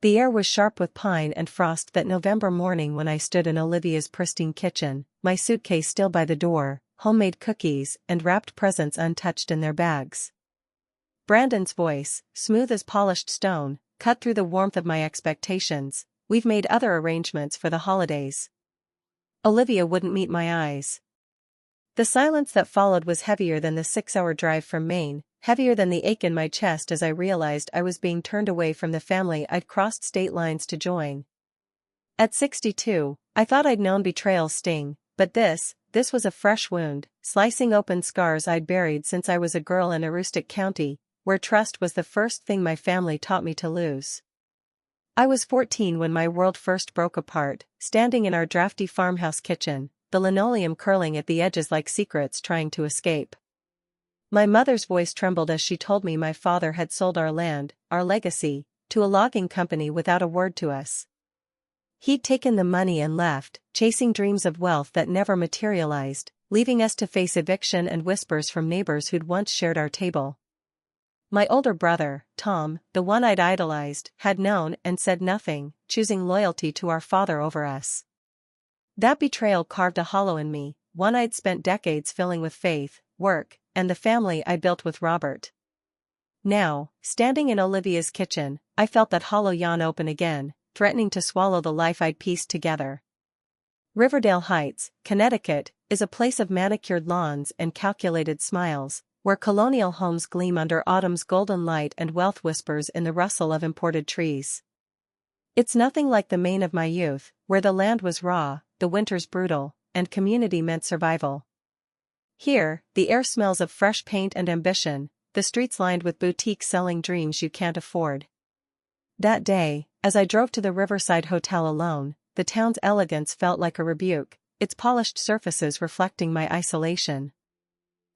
The air was sharp with pine and frost that November morning when I stood in Olivia's pristine kitchen, my suitcase still by the door, homemade cookies and wrapped presents untouched in their bags. Brandon's voice, smooth as polished stone, cut through the warmth of my expectations. We've made other arrangements for the holidays. Olivia wouldn't meet my eyes. The silence that followed was heavier than the 6-hour drive from Maine, heavier than the ache in my chest as I realized I was being turned away from the family I'd crossed state lines to join. At 62, I thought I'd known betrayal's sting, but this was a fresh wound, slicing open scars I'd buried since I was a girl in Aroostook County, where trust was the first thing my family taught me to lose. I was 14 when my world first broke apart, standing in our drafty farmhouse kitchen, the linoleum curling at the edges like secrets trying to escape. My mother's voice trembled as she told me my father had sold our land, our legacy, to a logging company without a word to us. He'd taken the money and left, chasing dreams of wealth that never materialized, leaving us to face eviction and whispers from neighbors who'd once shared our table. My older brother, Tom, the one I'd idolized, had known and said nothing, choosing loyalty to our father over us. That betrayal carved a hollow in me, one I'd spent decades filling with faith, work, and the family I built with Robert. Now, standing in Olivia's kitchen, I felt that hollow yawn open again, threatening to swallow the life I'd pieced together. Riverdale Heights, Connecticut, is a place of manicured lawns and calculated smiles, where colonial homes gleam under autumn's golden light and wealth whispers in the rustle of imported trees. It's nothing like the Maine of my youth, where the land was raw, the winters brutal, and community meant survival. Here, the air smells of fresh paint and ambition, the streets lined with boutiques selling dreams you can't afford. That day, as I drove to the Riverside Hotel alone, the town's elegance felt like a rebuke, its polished surfaces reflecting my isolation.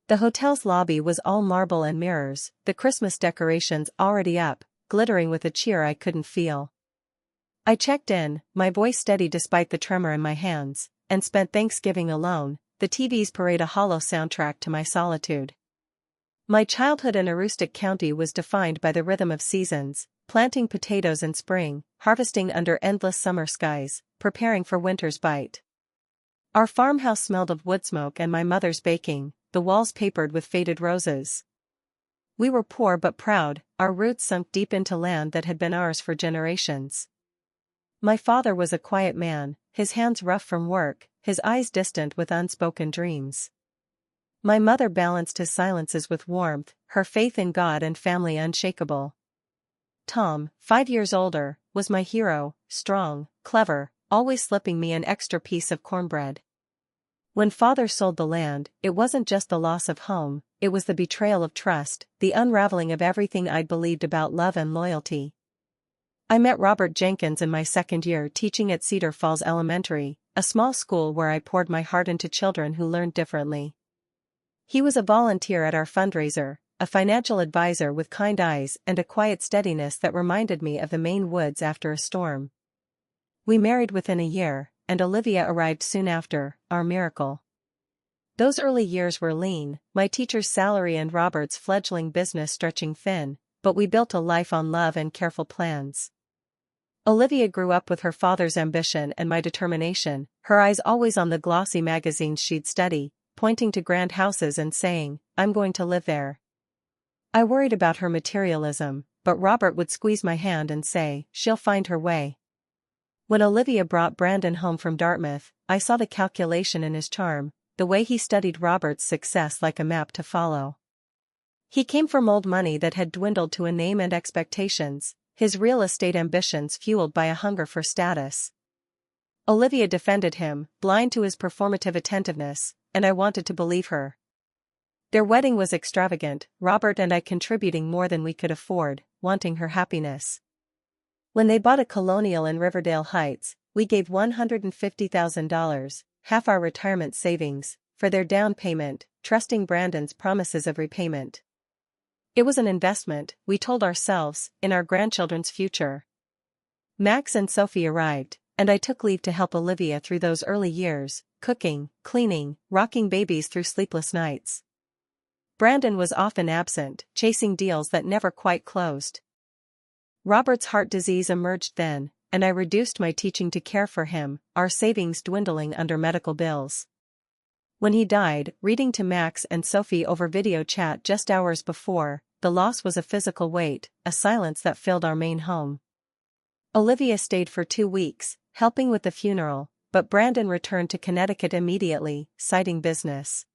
The hotel's lobby was all marble and mirrors, the Christmas decorations already up, glittering with a cheer I couldn't feel. I checked in, my voice steady despite the tremor in my hands, and spent Thanksgiving alone, the TV's parade a hollow soundtrack to my solitude. My childhood in Aroostook County was defined by the rhythm of seasons, planting potatoes in spring, harvesting under endless summer skies, preparing for winter's bite. Our farmhouse smelled of wood smoke and my mother's baking, the walls papered with faded roses. We were poor but proud, our roots sunk deep into land that had been ours for generations. My father was a quiet man, his hands rough from work, his eyes distant with unspoken dreams. My mother balanced his silences with warmth, her faith in God and family unshakable. Tom, 5 years older, was my hero, strong, clever, always slipping me an extra piece of cornbread. When father sold the land, it wasn't just the loss of home, it was the betrayal of trust, the unraveling of everything I'd believed about love and loyalty. I met Robert Jenkins in my second year teaching at Cedar Falls Elementary, a small school where I poured my heart into children who learned differently. He was a volunteer at our fundraiser, a financial advisor with kind eyes and a quiet steadiness that reminded me of the Maine woods after a storm. We married within a year, and Olivia arrived soon after, our miracle. Those early years were lean, my teacher's salary and Robert's fledgling business stretching thin, but we built a life on love and careful plans. Olivia grew up with her father's ambition and my determination, her eyes always on the glossy magazines she'd study, pointing to grand houses and saying, "I'm going to live there." I worried about her materialism, but Robert would squeeze my hand and say, "She'll find her way." When Olivia brought Brandon home from Dartmouth, I saw the calculation in his charm, the way he studied Robert's success like a map to follow. He came from old money that had dwindled to a name and expectations, his real estate ambitions fueled by a hunger for status. Olivia defended him, blind to his performative attentiveness, and I wanted to believe her. Their wedding was extravagant, Robert and I contributing more than we could afford, wanting her happiness. When they bought a colonial in Riverdale Heights, we gave $150,000, half our retirement savings, for their down payment, trusting Brandon's promises of repayment. It was an investment, we told ourselves, in our grandchildren's future. Max and Sophie arrived, and I took leave to help Olivia through those early years, cooking, cleaning, rocking babies through sleepless nights. Brandon was often absent, chasing deals that never quite closed. Robert's heart disease emerged then, and I reduced my teaching to care for him, our savings dwindling under medical bills. When he died, reading to Max and Sophie over video chat just hours before, the loss was a physical weight, a silence that filled our main home. Olivia stayed for 2 weeks, helping with the funeral, but Brandon returned to Connecticut immediately, citing business.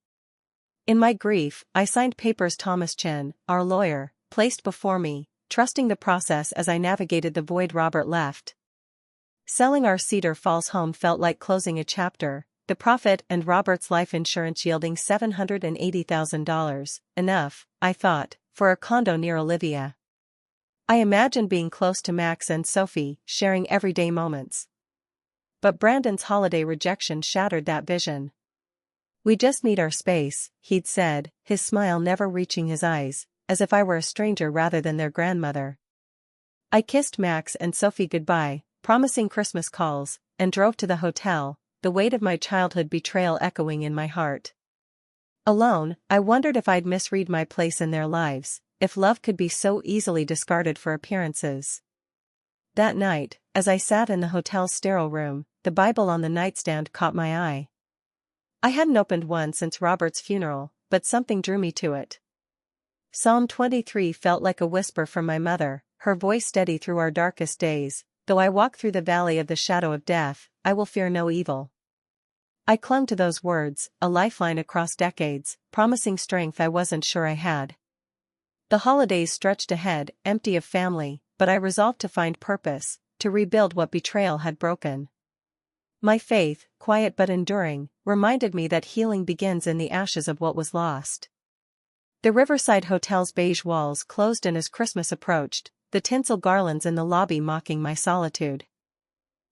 In my grief, I signed papers Thomas Chen, our lawyer, placed before me, trusting the process as I navigated the void Robert left. Selling our Cedar Falls home felt like closing a chapter, the profit and Robert's life insurance yielding $780,000, enough, I thought, for a condo near Olivia. I imagined being close to Max and Sophie, sharing everyday moments. But Brandon's holiday rejection shattered that vision. "We just need our space," he'd said, his smile never reaching his eyes, as if I were a stranger rather than their grandmother. I kissed Max and Sophie goodbye, promising Christmas calls, and drove to the hotel, the weight of my childhood betrayal echoing in my heart. Alone, I wondered if I'd misread my place in their lives, if love could be so easily discarded for appearances. That night, as I sat in the hotel's sterile room, the Bible on the nightstand caught my eye. I hadn't opened one since Robert's funeral, but something drew me to it. Psalm 23 felt like a whisper from my mother, her voice steady through our darkest days. "Though I walk through the valley of the shadow of death, I will fear no evil." I clung to those words, a lifeline across decades, promising strength I wasn't sure I had. The holidays stretched ahead, empty of family, but I resolved to find purpose, to rebuild what betrayal had broken. My faith, quiet but enduring, reminded me that healing begins in the ashes of what was lost. The Riverside Hotel's beige walls closed in as Christmas approached, the tinsel garlands in the lobby mocking my solitude.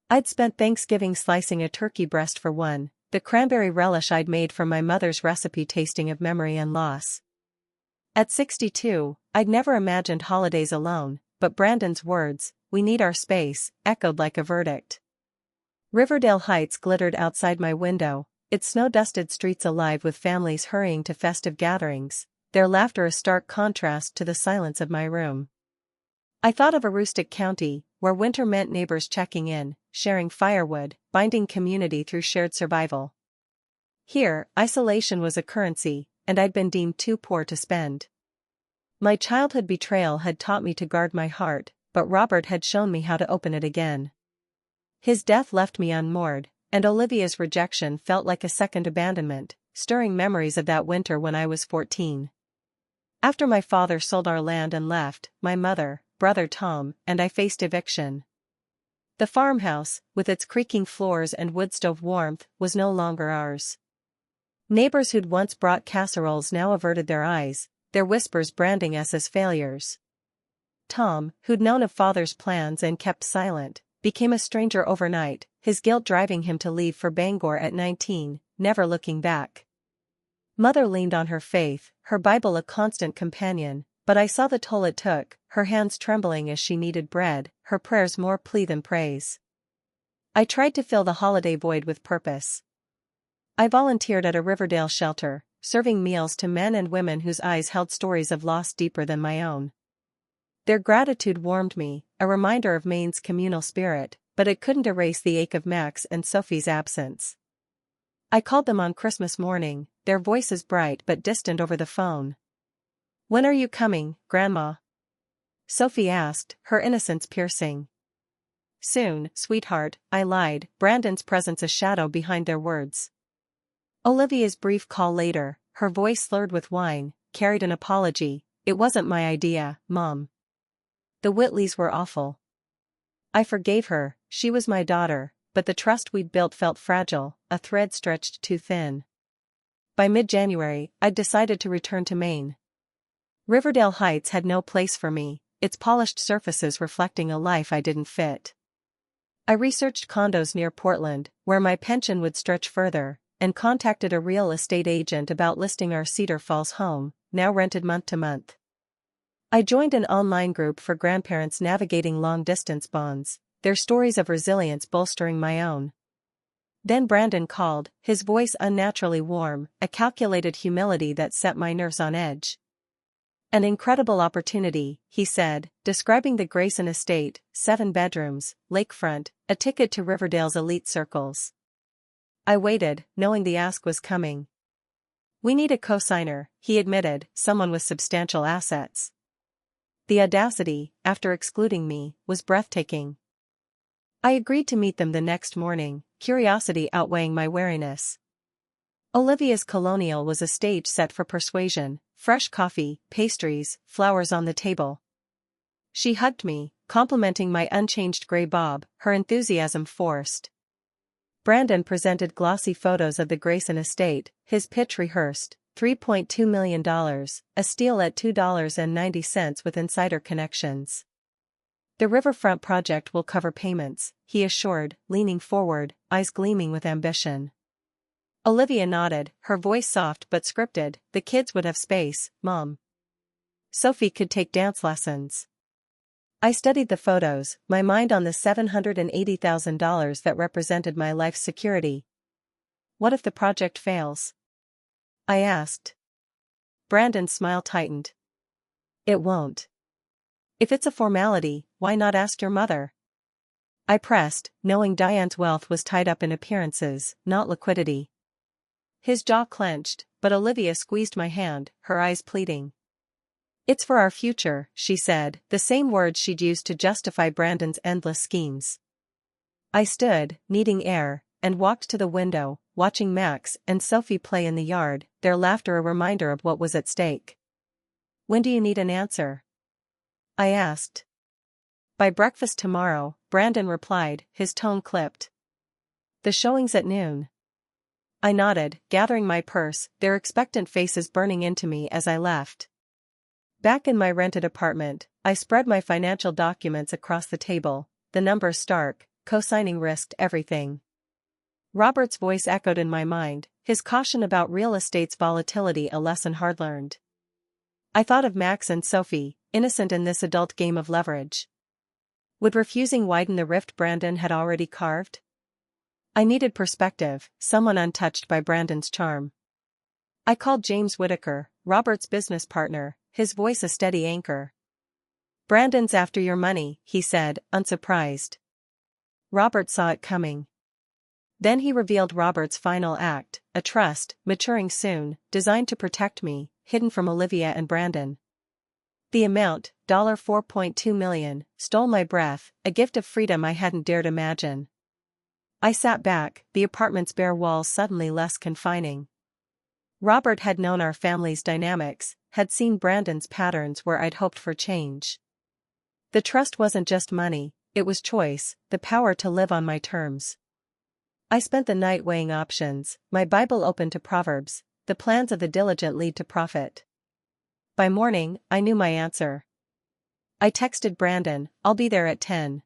I'd spent Thanksgiving slicing a turkey breast for one, the cranberry relish I'd made from my mother's recipe tasting of memory and loss. At 62, I'd never imagined holidays alone, but Brandon's words, "We need our space," echoed like a verdict. Riverdale Heights glittered outside my window, its snow-dusted streets alive with families hurrying to festive gatherings, their laughter a stark contrast to the silence of my room. I thought of a rustic county, where winter meant neighbors checking in, sharing firewood, binding community through shared survival. Here, isolation was a currency, and I'd been deemed too poor to spend. My childhood betrayal had taught me to guard my heart, but Robert had shown me how to open it again. His death left me unmoored, and Olivia's rejection felt like a second abandonment, stirring memories of that winter when I was 14. After my father sold our land and left, my mother, brother Tom, and I faced eviction. The farmhouse, with its creaking floors and wood stove warmth, was no longer ours. Neighbors who'd once brought casseroles now averted their eyes, their whispers branding us as failures. Tom, who'd known of father's plans and kept silent, became a stranger overnight, his guilt driving him to leave for Bangor at 19, never looking back. Mother leaned on her faith, her Bible a constant companion, but I saw the toll it took, her hands trembling as she kneaded bread, her prayers more plea than praise. I tried to fill the holiday void with purpose. I volunteered at a Riverdale shelter, serving meals to men and women whose eyes held stories of loss deeper than my own. Their gratitude warmed me, a reminder of Maine's communal spirit, but it couldn't erase the ache of Max and Sophie's absence. I called them on Christmas morning, their voices bright but distant over the phone. "When are you coming, Grandma?" Sophie asked, her innocence piercing. "Soon, sweetheart," I lied, Brandon's presence a shadow behind their words. Olivia's brief call later, her voice slurred with wine, carried an apology. "It wasn't my idea, Mom. The Whitleys were awful. I forgave her, she was my daughter, but the trust we'd built felt fragile, a thread stretched too thin." By mid-January, I'd decided to return to Maine. Riverdale Heights had no place for me, its polished surfaces reflecting a life I didn't fit. I researched condos near Portland, where my pension would stretch further, and contacted a real estate agent about listing our Cedar Falls home, now rented month to month. I joined an online group for grandparents navigating long-distance bonds, their stories of resilience bolstering my own. Then Brandon called, his voice unnaturally warm, a calculated humility that set my nerves on edge. An incredible opportunity, he said, describing the Grayson estate, 7 bedrooms, lakefront, a ticket to Riverdale's elite circles. I waited, knowing the ask was coming. We need a co-signer, he admitted, someone with substantial assets. The audacity, after excluding me, was breathtaking. I agreed to meet them the next morning, curiosity outweighing my wariness. Olivia's colonial was a stage set for persuasion, fresh coffee, pastries, flowers on the table. She hugged me, complimenting my unchanged gray bob, her enthusiasm forced. Brandon presented glossy photos of the Grayson estate, his pitch rehearsed, $3.2 million, a steal at $2.90 with insider connections. The riverfront project will cover payments, he assured, leaning forward, eyes gleaming with ambition. Olivia nodded, her voice soft but scripted. The kids would have space, Mom. Sophie could take dance lessons. I studied the photos, my mind on the $780,000 that represented my life's security. What if the project fails? I asked. Brandon's smile tightened. It won't. If it's a formality, why not ask your mother? I pressed, knowing Diane's wealth was tied up in appearances, not liquidity. His jaw clenched, but Olivia squeezed my hand, her eyes pleading. It's for our future, she said, the same words she'd used to justify Brandon's endless schemes. I stood, needing air, and walked to the window, watching Max and Sophie play in the yard, their laughter a reminder of what was at stake. When do you need an answer? I asked. By breakfast tomorrow, Brandon replied, his tone clipped. The showing's at noon. I nodded, gathering my purse, their expectant faces burning into me as I left. Back in my rented apartment, I spread my financial documents across the table, the numbers stark, co-signing risked everything. Robert's voice echoed in my mind, his caution about real estate's volatility a lesson hard-learned. I thought of Max and Sophie, innocent in this adult game of leverage. Would refusing widen the rift Brandon had already carved? I needed perspective, someone untouched by Brandon's charm. I called James Whitaker, Robert's business partner, his voice a steady anchor. Brandon's after your money, he said, unsurprised. Robert saw it coming. Then he revealed Robert's final act, a trust, maturing soon, designed to protect me, hidden from Olivia and Brandon. The amount, $4.2 million, stole my breath, a gift of freedom I hadn't dared imagine. I sat back, the apartment's bare walls suddenly less confining. Robert had known our family's dynamics, had seen Brandon's patterns where I'd hoped for change. The trust wasn't just money, it was choice, the power to live on my terms. I spent the night weighing options, my Bible open to Proverbs, the plans of the diligent lead to profit. By morning, I knew my answer. I texted Brandon, I'll be there at 10.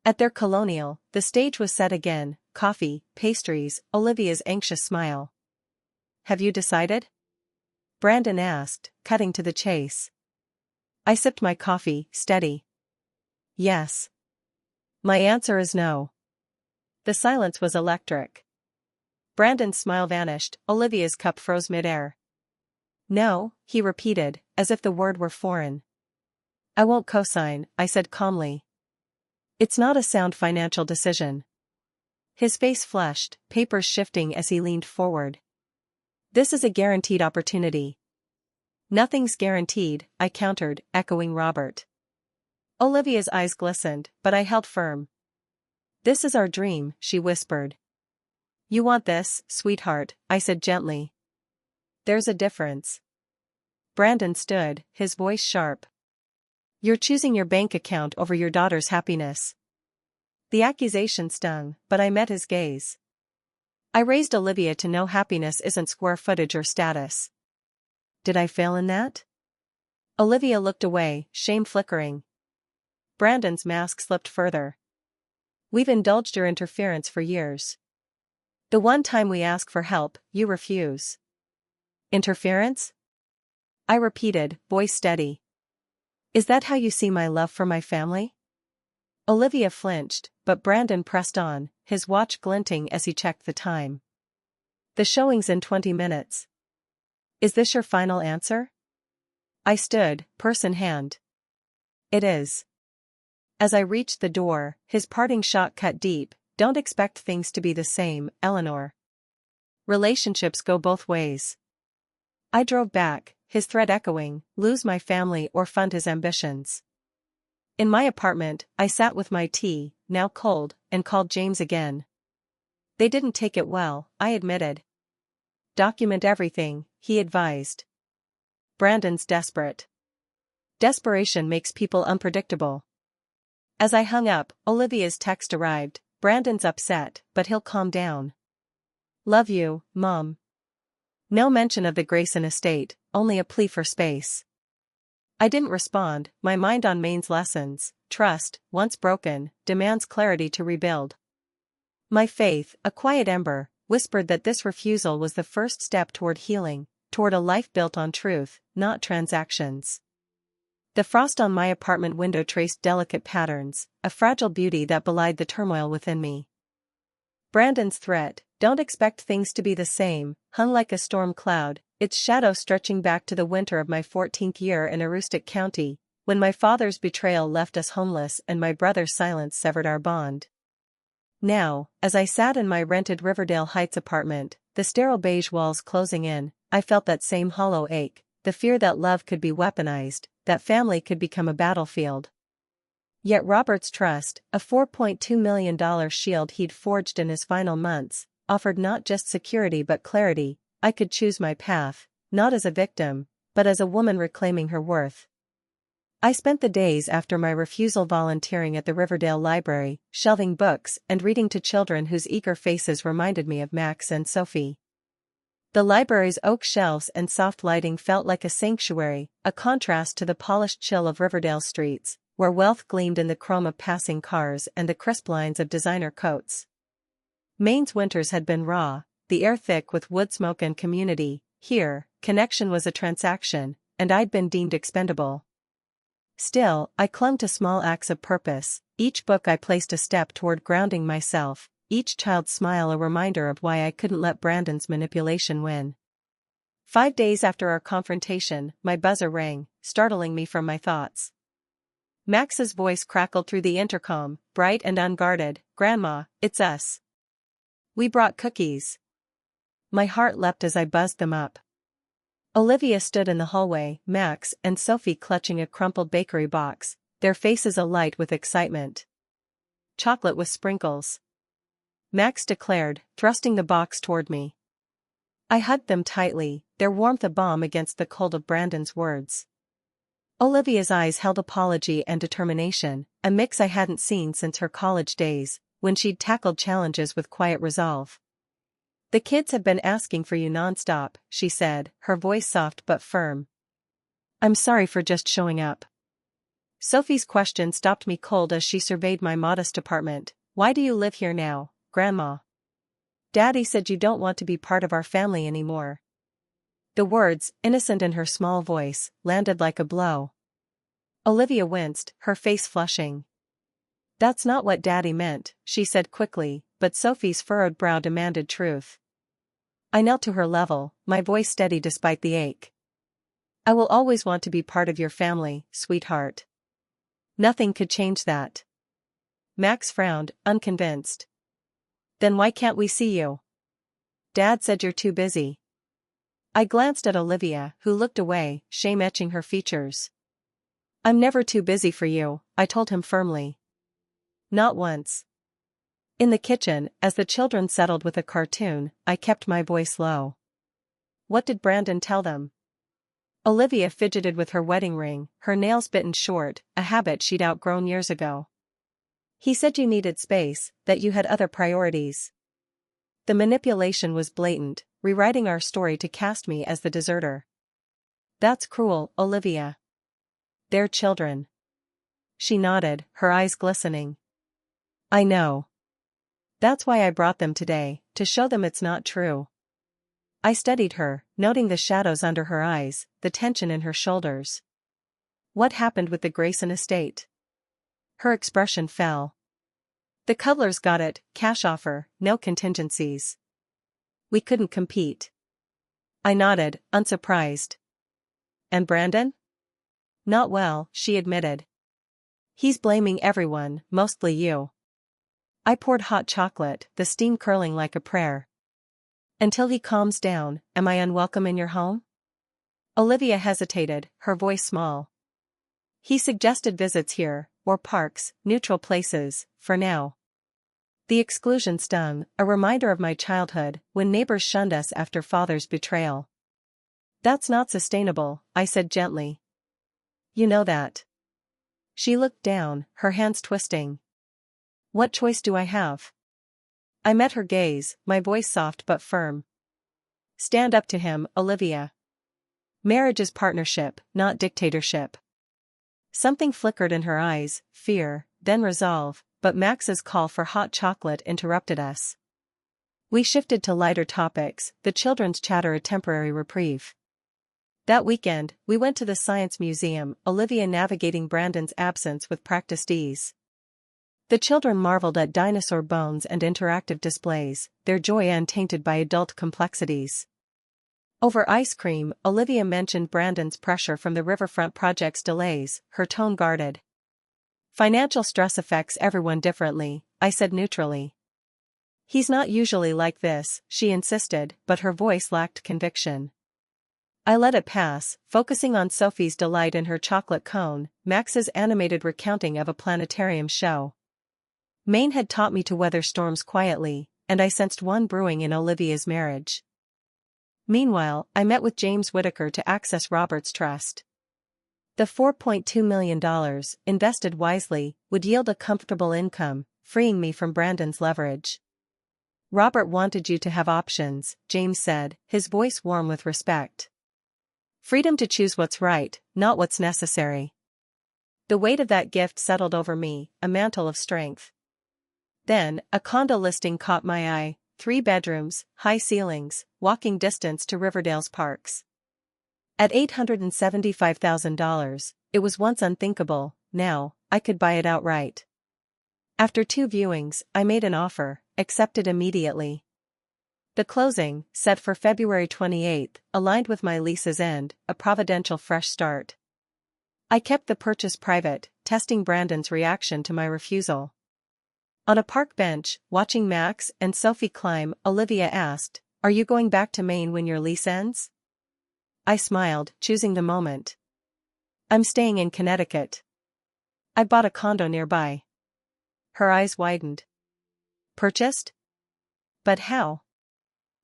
At their colonial, the stage was set again, coffee, pastries, Olivia's anxious smile. Have you decided? Brandon asked, cutting to the chase. I sipped my coffee, steady. Yes. My answer is no. The silence was electric. Brandon's smile vanished, Olivia's cup froze midair. No, he repeated, as if the word were foreign. I won't co-sign, I said calmly. It's not a sound financial decision. His face flushed, papers shifting as he leaned forward. This is a guaranteed opportunity. Nothing's guaranteed, I countered, echoing Robert. Olivia's eyes glistened, but I held firm. This is our dream, she whispered. You want this, sweetheart, I said gently. There's a difference. Brandon stood, his voice sharp. You're choosing your bank account over your daughter's happiness. The accusation stung, but I met his gaze. I raised Olivia to know happiness isn't square footage or status. Did I fail in that? Olivia looked away, shame flickering. Brandon's mask slipped further. We've indulged your interference for years. The one time we ask for help, you refuse. Interference? I repeated, voice steady. Is that how you see my love for my family? Olivia flinched, but Brandon pressed on, his watch glinting as he checked the time. The showing's in 20 minutes. Is this your final answer? I stood, purse in hand. It is. As I reached the door, his parting shot cut deep. Don't expect things to be the same, Eleanor. Relationships go both ways. I drove back, his threat echoing, lose my family or fund his ambitions. In my apartment, I sat with my tea, now cold, and called James again. They didn't take it well, I admitted. Document everything, he advised. Brandon's desperate. Desperation makes people unpredictable. As I hung up, Olivia's text arrived. Brandon's upset, but he'll calm down. Love you, Mom. No mention of the Grayson estate, only a plea for space. I didn't respond, my mind on Maine's lessons. Trust, once broken, demands clarity to rebuild. My faith, a quiet ember, whispered that this refusal was the first step toward healing, toward a life built on truth, not transactions. The frost on my apartment window traced delicate patterns, a fragile beauty that belied the turmoil within me. Brandon's threat, don't expect things to be the same, hung like a storm cloud, its shadow stretching back to the winter of my 14th year in Aroostook County, when my father's betrayal left us homeless and my brother's silence severed our bond. Now, as I sat in my rented Riverdale Heights apartment, the sterile beige walls closing in, I felt that same hollow ache, the fear that love could be weaponized, that family could become a battlefield. Yet Robert's trust, a $4.2 million shield he'd forged in his final months, offered not just security but clarity. I could choose my path, not as a victim, but as a woman reclaiming her worth. I spent the days after my refusal volunteering at the Riverdale Library, shelving books and reading to children whose eager faces reminded me of Max and Sophie. The library's oak shelves and soft lighting felt like a sanctuary, a contrast to the polished chill of Riverdale streets, where wealth gleamed in the chrome of passing cars and the crisp lines of designer coats. Maine's winters had been raw, the air thick with wood smoke and community. Here, connection was a transaction, and I'd been deemed expendable. Still, I clung to small acts of purpose. Each book I placed a step toward grounding myself, each child's smile a reminder of why I couldn't let Brandon's manipulation win. 5 days after our confrontation, my buzzer rang, startling me from my thoughts. Max's voice crackled through the intercom, bright and unguarded. Grandma, it's us. We brought cookies. My heart leapt as I buzzed them up. Olivia stood in the hallway, Max and Sophie clutching a crumpled bakery box, their faces alight with excitement. Chocolate with sprinkles, Max declared, thrusting the box toward me. I hugged them tightly, their warmth a balm against the cold of Brandon's words. Olivia's eyes held apology and determination, a mix I hadn't seen since her college days, when she'd tackled challenges with quiet resolve. The kids have been asking for you nonstop, she said, her voice soft but firm. I'm sorry for just showing up. Sophie's question stopped me cold as she surveyed my modest apartment. Why do you live here now, Grandma? Daddy said you don't want to be part of our family anymore. The words, innocent in her small voice, landed like a blow. Olivia winced, her face flushing. That's not what Daddy meant, she said quickly, but Sophie's furrowed brow demanded truth. I knelt to her level, my voice steady despite the ache. I will always want to be part of your family, sweetheart. Nothing could change that. Max frowned, unconvinced. Then why can't we see you? Dad said you're too busy. I glanced at Olivia, who looked away, shame etching her features. I'm never too busy for you, I told him firmly. Not once. In the kitchen, as the children settled with a cartoon, I kept my voice low. What did Brandon tell them? Olivia fidgeted with her wedding ring, her nails bitten short, a habit she'd outgrown years ago. He said you needed space, that you had other priorities. The manipulation was blatant, rewriting our story to cast me as the deserter. That's cruel, Olivia. They're children. She nodded, her eyes glistening. I know. That's why I brought them today, to show them it's not true. I studied her, noting the shadows under her eyes, the tension in her shoulders. What happened with the Grayson estate? Her expression fell. The Cuttlers got it, cash offer, no contingencies. We couldn't compete. I nodded, unsurprised. And Brandon? Not well, she admitted. He's blaming everyone, mostly you. I poured hot chocolate, the steam curling like a prayer. Until he calms down, am I unwelcome in your home? Olivia hesitated, her voice small. He suggested visits here, or parks, neutral places, for now. The exclusion stung, a reminder of my childhood, when neighbors shunned us after father's betrayal. That's not sustainable, I said gently. You know that. She looked down, her hands twisting. What choice do I have? I met her gaze, my voice soft but firm. Stand up to him, Olivia. Marriage is partnership, not dictatorship. Something flickered in her eyes, fear, then resolve, but Max's call for hot chocolate interrupted us. We shifted to lighter topics, the children's chatter a temporary reprieve. That weekend, we went to the Science Museum, Olivia navigating Brandon's absence with practiced ease. The children marveled at dinosaur bones and interactive displays, their joy untainted by adult complexities. Over ice cream, Olivia mentioned Brandon's pressure from the riverfront project's delays, her tone guarded. Financial stress affects everyone differently, I said neutrally. He's not usually like this, she insisted, but her voice lacked conviction. I let it pass, focusing on Sophie's delight in her chocolate cone, Max's animated recounting of a planetarium show. Maine had taught me to weather storms quietly, and I sensed one brewing in Olivia's marriage. Meanwhile, I met with James Whittaker to access Robert's trust. The $4.2 million, invested wisely, would yield a comfortable income, freeing me from Brandon's leverage. Robert wanted you to have options, James said, his voice warm with respect. Freedom to choose what's right, not what's necessary. The weight of that gift settled over me, a mantle of strength. Then, a condo listing caught my eye, 3 bedrooms, high ceilings, walking distance to Riverdale's parks. At $875,000, it was once unthinkable, now, I could buy it outright. After 2 viewings, I made an offer, accepted immediately. The closing, set for February 28, aligned with my lease's end, a providential fresh start. I kept the purchase private, testing Brandon's reaction to my refusal. On a park bench, watching Max and Sophie climb, Olivia asked, "Are you going back to Maine when your lease ends?" I smiled, choosing the moment. "I'm staying in Connecticut. I bought a condo nearby." Her eyes widened. "Purchased? But how?"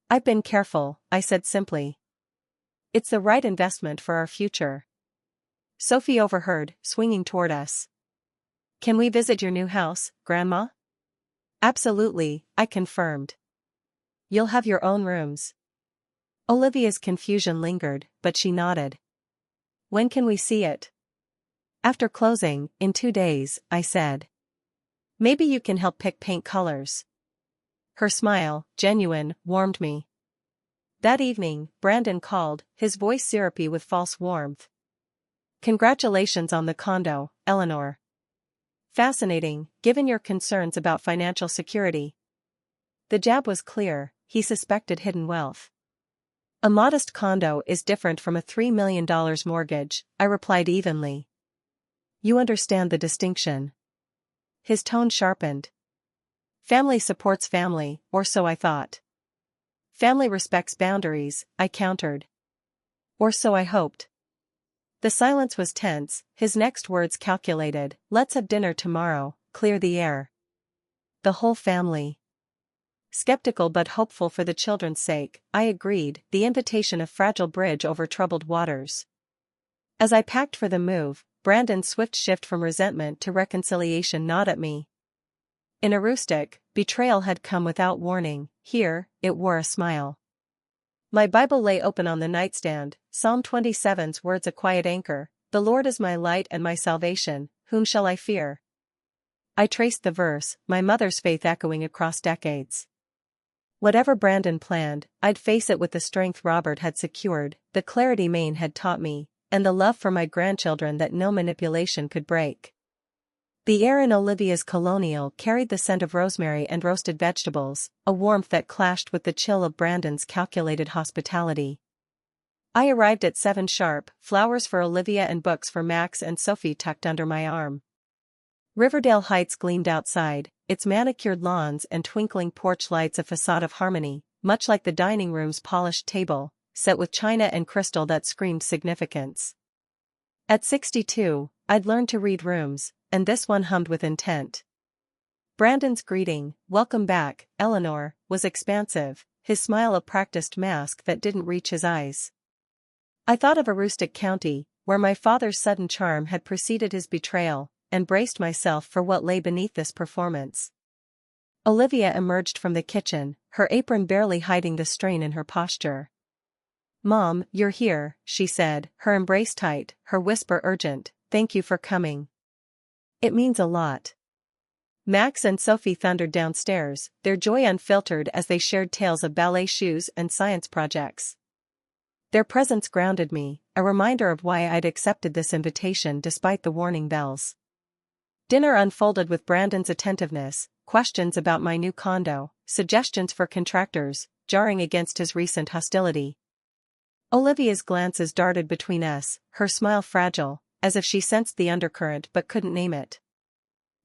"I've been careful," I said simply. "It's the right investment for our future." Sophie overheard, swinging toward us. "Can we visit your new house, Grandma?" "Absolutely," I confirmed. "You'll have your own rooms." Olivia's confusion lingered, but she nodded. "When can we see it?" "After closing, in 2 days," I said. "Maybe you can help pick paint colors." Her smile, genuine, warmed me. That evening, Brandon called, his voice syrupy with false warmth. "Congratulations on the condo, Eleanor. Fascinating, given your concerns about financial security." The jab was clear, he suspected hidden wealth. "A modest condo is different from a $3 million mortgage," I replied evenly. "You understand the distinction." His tone sharpened. "Family supports family, or so I thought." "Family respects boundaries," I countered. "Or so I hoped." The silence was tense, his next words calculated. "Let's have dinner tomorrow, clear the air." The whole family. Skeptical but hopeful for the children's sake, I agreed, the invitation a fragile bridge over troubled waters. As I packed for the move, Brandon's swift shift from resentment to reconciliation gnawed at me. In a rustic, betrayal had come without warning, here, it wore a smile. My Bible lay open on the nightstand, Psalm 27's words a quiet anchor, "The Lord is my light and my salvation, whom shall I fear?" I traced the verse, my mother's faith echoing across decades. Whatever Brandon planned, I'd face it with the strength Robert had secured, the clarity Maine had taught me, and the love for my grandchildren that no manipulation could break. The air in Olivia's colonial carried the scent of rosemary and roasted vegetables, a warmth that clashed with the chill of Brandon's calculated hospitality. I arrived at 7 sharp, flowers for Olivia and books for Max and Sophie tucked under my arm. Riverdale Heights gleamed outside, its manicured lawns and twinkling porch lights a facade of harmony, much like the dining room's polished table, set with china and crystal that screamed significance. At 62, I'd learned to read rooms, and this one hummed with intent. Brandon's greeting, "Welcome back, Eleanor," was expansive, his smile a practiced mask that didn't reach his eyes. I thought of a rustic county, where my father's sudden charm had preceded his betrayal, and braced myself for what lay beneath this performance. Olivia emerged from the kitchen, her apron barely hiding the strain in her posture. "Mom, you're here," she said, her embrace tight, her whisper urgent, "Thank you for coming. It means a lot." Max and Sophie thundered downstairs, their joy unfiltered as they shared tales of ballet shoes and science projects. Their presence grounded me, a reminder of why I'd accepted this invitation despite the warning bells. Dinner unfolded with Brandon's attentiveness, questions about my new condo, suggestions for contractors, jarring against his recent hostility. Olivia's glances darted between us, her smile fragile, as if she sensed the undercurrent but couldn't name it.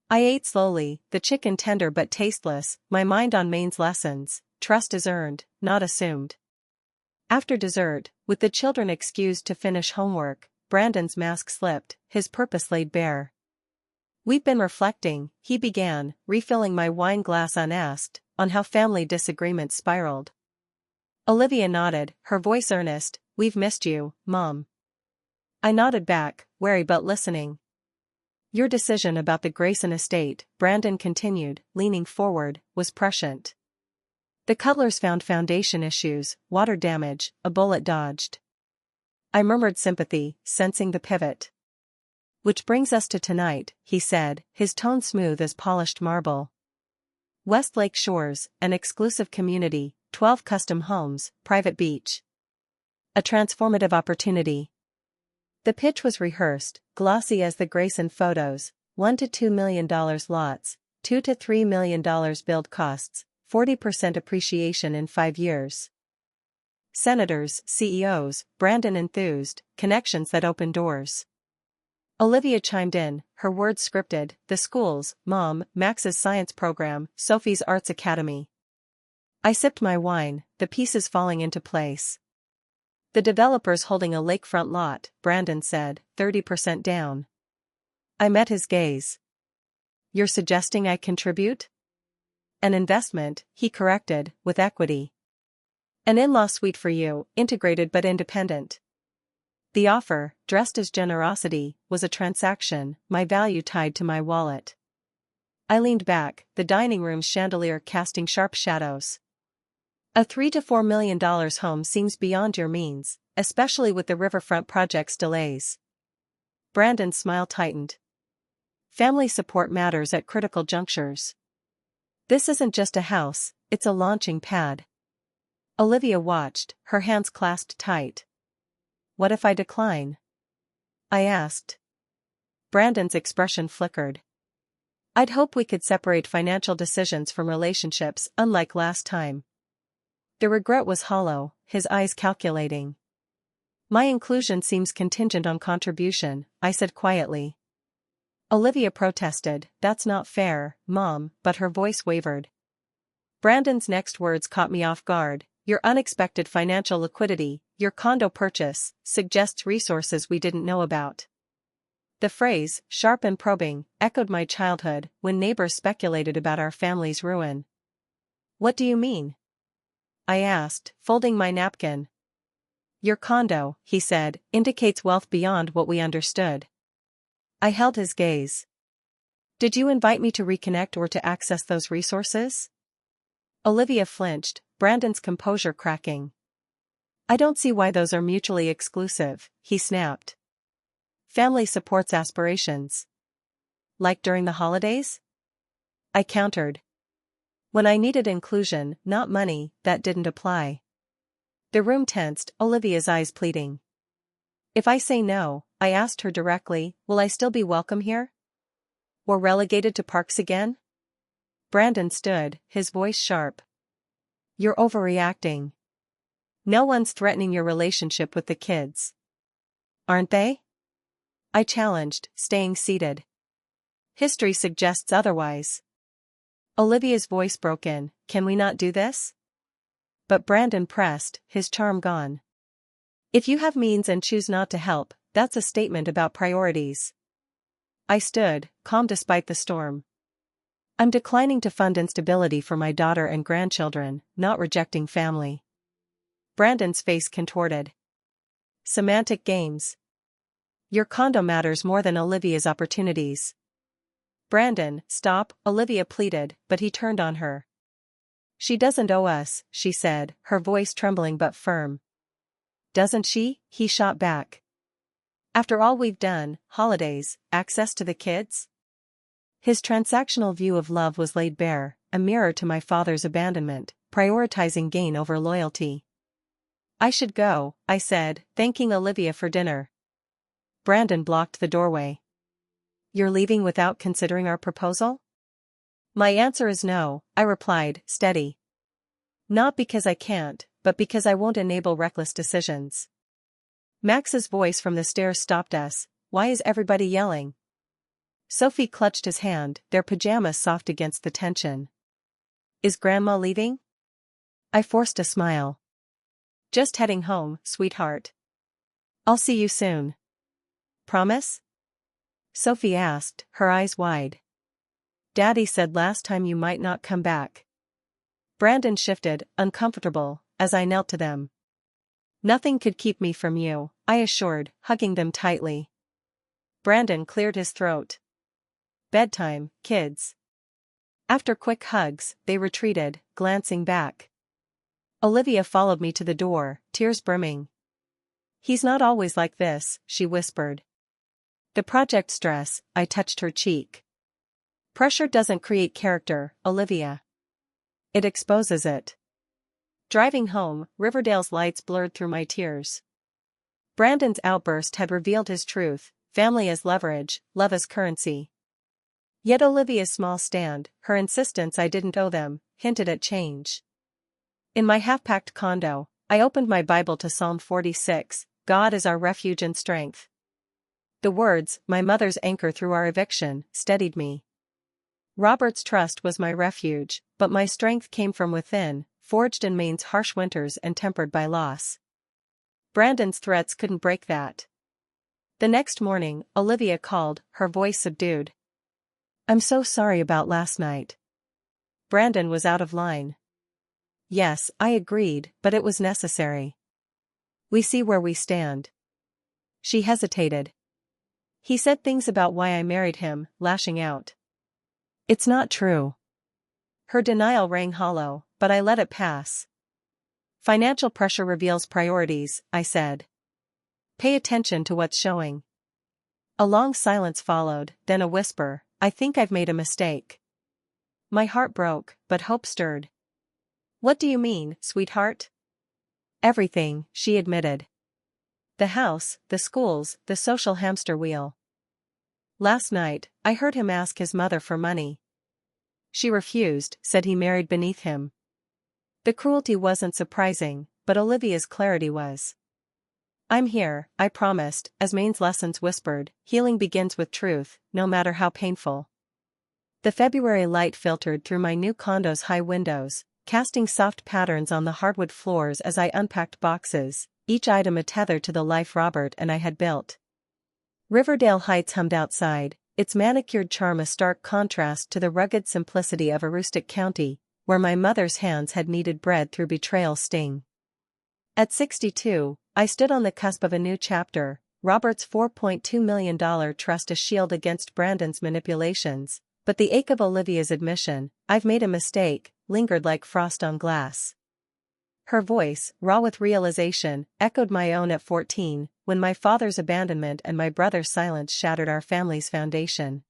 I ate slowly, the chicken tender but tasteless, my mind on Maine's lessons. Trust is earned, not assumed. After dessert, with the children excused to finish homework, Brandon's mask slipped, his purpose laid bare. "We've been reflecting," he began, refilling my wine glass unasked, "on how family disagreements spiraled." Olivia nodded, her voice earnest, "We've missed you, Mom." I nodded back, wary but listening. "Your decision about the Grayson estate," Brandon continued, leaning forward, "was prescient. The Cutlers found foundation issues, water damage, a bullet dodged." I murmured sympathy, sensing the pivot. "Which brings us to tonight," he said, his tone smooth as polished marble. "Westlake Shores, an exclusive community, 12 custom homes, private beach. A transformative opportunity." The pitch was rehearsed, glossy as the Grayson photos, $1 to $2 million lots, $2 to $3 million build costs, 40% appreciation in 5 years. Senators, CEOs, Brandon enthused, connections that open doors. Olivia chimed in, her words scripted, "The schools, Mom, Max's science program, Sophie's arts academy." I sipped my wine, the pieces falling into place. "The developer's holding a lakefront lot," Brandon said, 30% down. I met his gaze. "You're suggesting I contribute?" "An investment," he corrected, "with equity. An in-law suite for you, integrated but independent." The offer, dressed as generosity, was a transaction, my value tied to my wallet. I leaned back, the dining room's chandelier casting sharp shadows. "A $3 to $4 million home seems beyond your means, especially with the riverfront project's delays." Brandon's smile tightened. "Family support matters at critical junctures. This isn't just a house, it's a launching pad." Olivia watched, her hands clasped tight. "What if I decline?" I asked. Brandon's expression flickered. "I'd hope we could separate financial decisions from relationships, unlike last time." The regret was hollow, his eyes calculating. "My inclusion seems contingent on contribution," I said quietly. Olivia protested, "That's not fair, Mom," but her voice wavered. Brandon's next words caught me off guard. "Your unexpected financial liquidity, your condo purchase, suggests resources we didn't know about." The phrase, sharp and probing, echoed my childhood, when neighbors speculated about our family's ruin. "What do you mean?" I asked, folding my napkin. "Your condo," he said, "indicates wealth beyond what we understood." I held his gaze. "Did you invite me to reconnect or to access those resources?" Olivia flinched, Brandon's composure cracking. "I don't see why those are mutually exclusive," he snapped. "Family supports aspirations. Like during the holidays?" I countered. "When I needed inclusion, not money, that didn't apply." The room tensed, Olivia's eyes pleading. "If I say no," I asked her directly, "will I still be welcome here? Or relegated to parks again?" Brandon stood, his voice sharp. "You're overreacting." No one's threatening your relationship with the kids. Aren't they? I challenged, staying seated. History suggests otherwise. Olivia's voice broke in, can we not do this? But Brandon pressed, his charm gone. If you have means and choose not to help, that's a statement about priorities. I stood, calm despite the storm. I'm declining to fund instability for my daughter and grandchildren, not rejecting family. Brandon's face contorted. Semantic games. Your condo matters more than Olivia's opportunities. Brandon, stop, Olivia pleaded, but he turned on her. She doesn't owe us, she said, her voice trembling but firm. Doesn't she? He shot back. After all we've done, holidays, access to the kids? His transactional view of love was laid bare, a mirror to my father's abandonment, prioritizing gain over loyalty. I should go, I said, thanking Olivia for dinner. Brandon blocked the doorway. You're leaving without considering our proposal? My answer is no, I replied, steady. Not because I can't, but because I won't enable reckless decisions. Max's voice from the stairs stopped us. Why is everybody yelling? Sophie clutched his hand, their pajamas soft against the tension. Is Grandma leaving? I forced a smile. Just heading home, sweetheart. I'll see you soon. Promise? Sophie asked, her eyes wide. Daddy said last time you might not come back. Brandon shifted, uncomfortable, as I knelt to them. Nothing could keep me from you, I assured, hugging them tightly. Brandon cleared his throat. Bedtime, kids. After quick hugs, they retreated, glancing back. Olivia followed me to the door, tears brimming. He's not always like this, she whispered. The project stress, I touched her cheek. Pressure doesn't create character, Olivia. It exposes it. Driving home, Riverdale's lights blurred through my tears. Brandon's outburst had revealed his truth, family as leverage, love as currency. Yet Olivia's small stand, her insistence I didn't owe them, hinted at change. In my half-packed condo, I opened my Bible to Psalm 46, God is our refuge and strength. The words, my mother's anchor through our eviction, steadied me. Robert's trust was my refuge, but my strength came from within, forged in Maine's harsh winters and tempered by loss. Brandon's threats couldn't break that. The next morning, Olivia called, her voice subdued. I'm so sorry about last night. Brandon was out of line. Yes, I agreed, but it was necessary. We see where we stand. She hesitated. He said things about why I married him, lashing out. It's not true. Her denial rang hollow, but I let it pass. Financial pressure reveals priorities, I said. Pay attention to what's showing. A long silence followed, then a whisper, I think I've made a mistake. My heart broke, but hope stirred. What do you mean, sweetheart? Everything, she admitted. The house, the schools, the social hamster wheel. Last night, I heard him ask his mother for money. She refused, said he married beneath him. The cruelty wasn't surprising, but Olivia's clarity was. I'm here, I promised, as Maine's lessons whispered, healing begins with truth, no matter how painful. The February light filtered through my new condo's high windows, casting soft patterns on the hardwood floors as I unpacked boxes, each item a tether to the life Robert and I had built. Riverdale Heights hummed outside, its manicured charm a stark contrast to the rugged simplicity of a rustic county, where my mother's hands had kneaded bread through betrayal's sting. At 62, I stood on the cusp of a new chapter, Robert's $4.2 million trust a shield against Brandon's manipulations, but the ache of Olivia's admission, I've made a mistake, lingered like frost on glass. Her voice, raw with realization, echoed my own at 14, when my father's abandonment and my brother's silence shattered our family's foundation.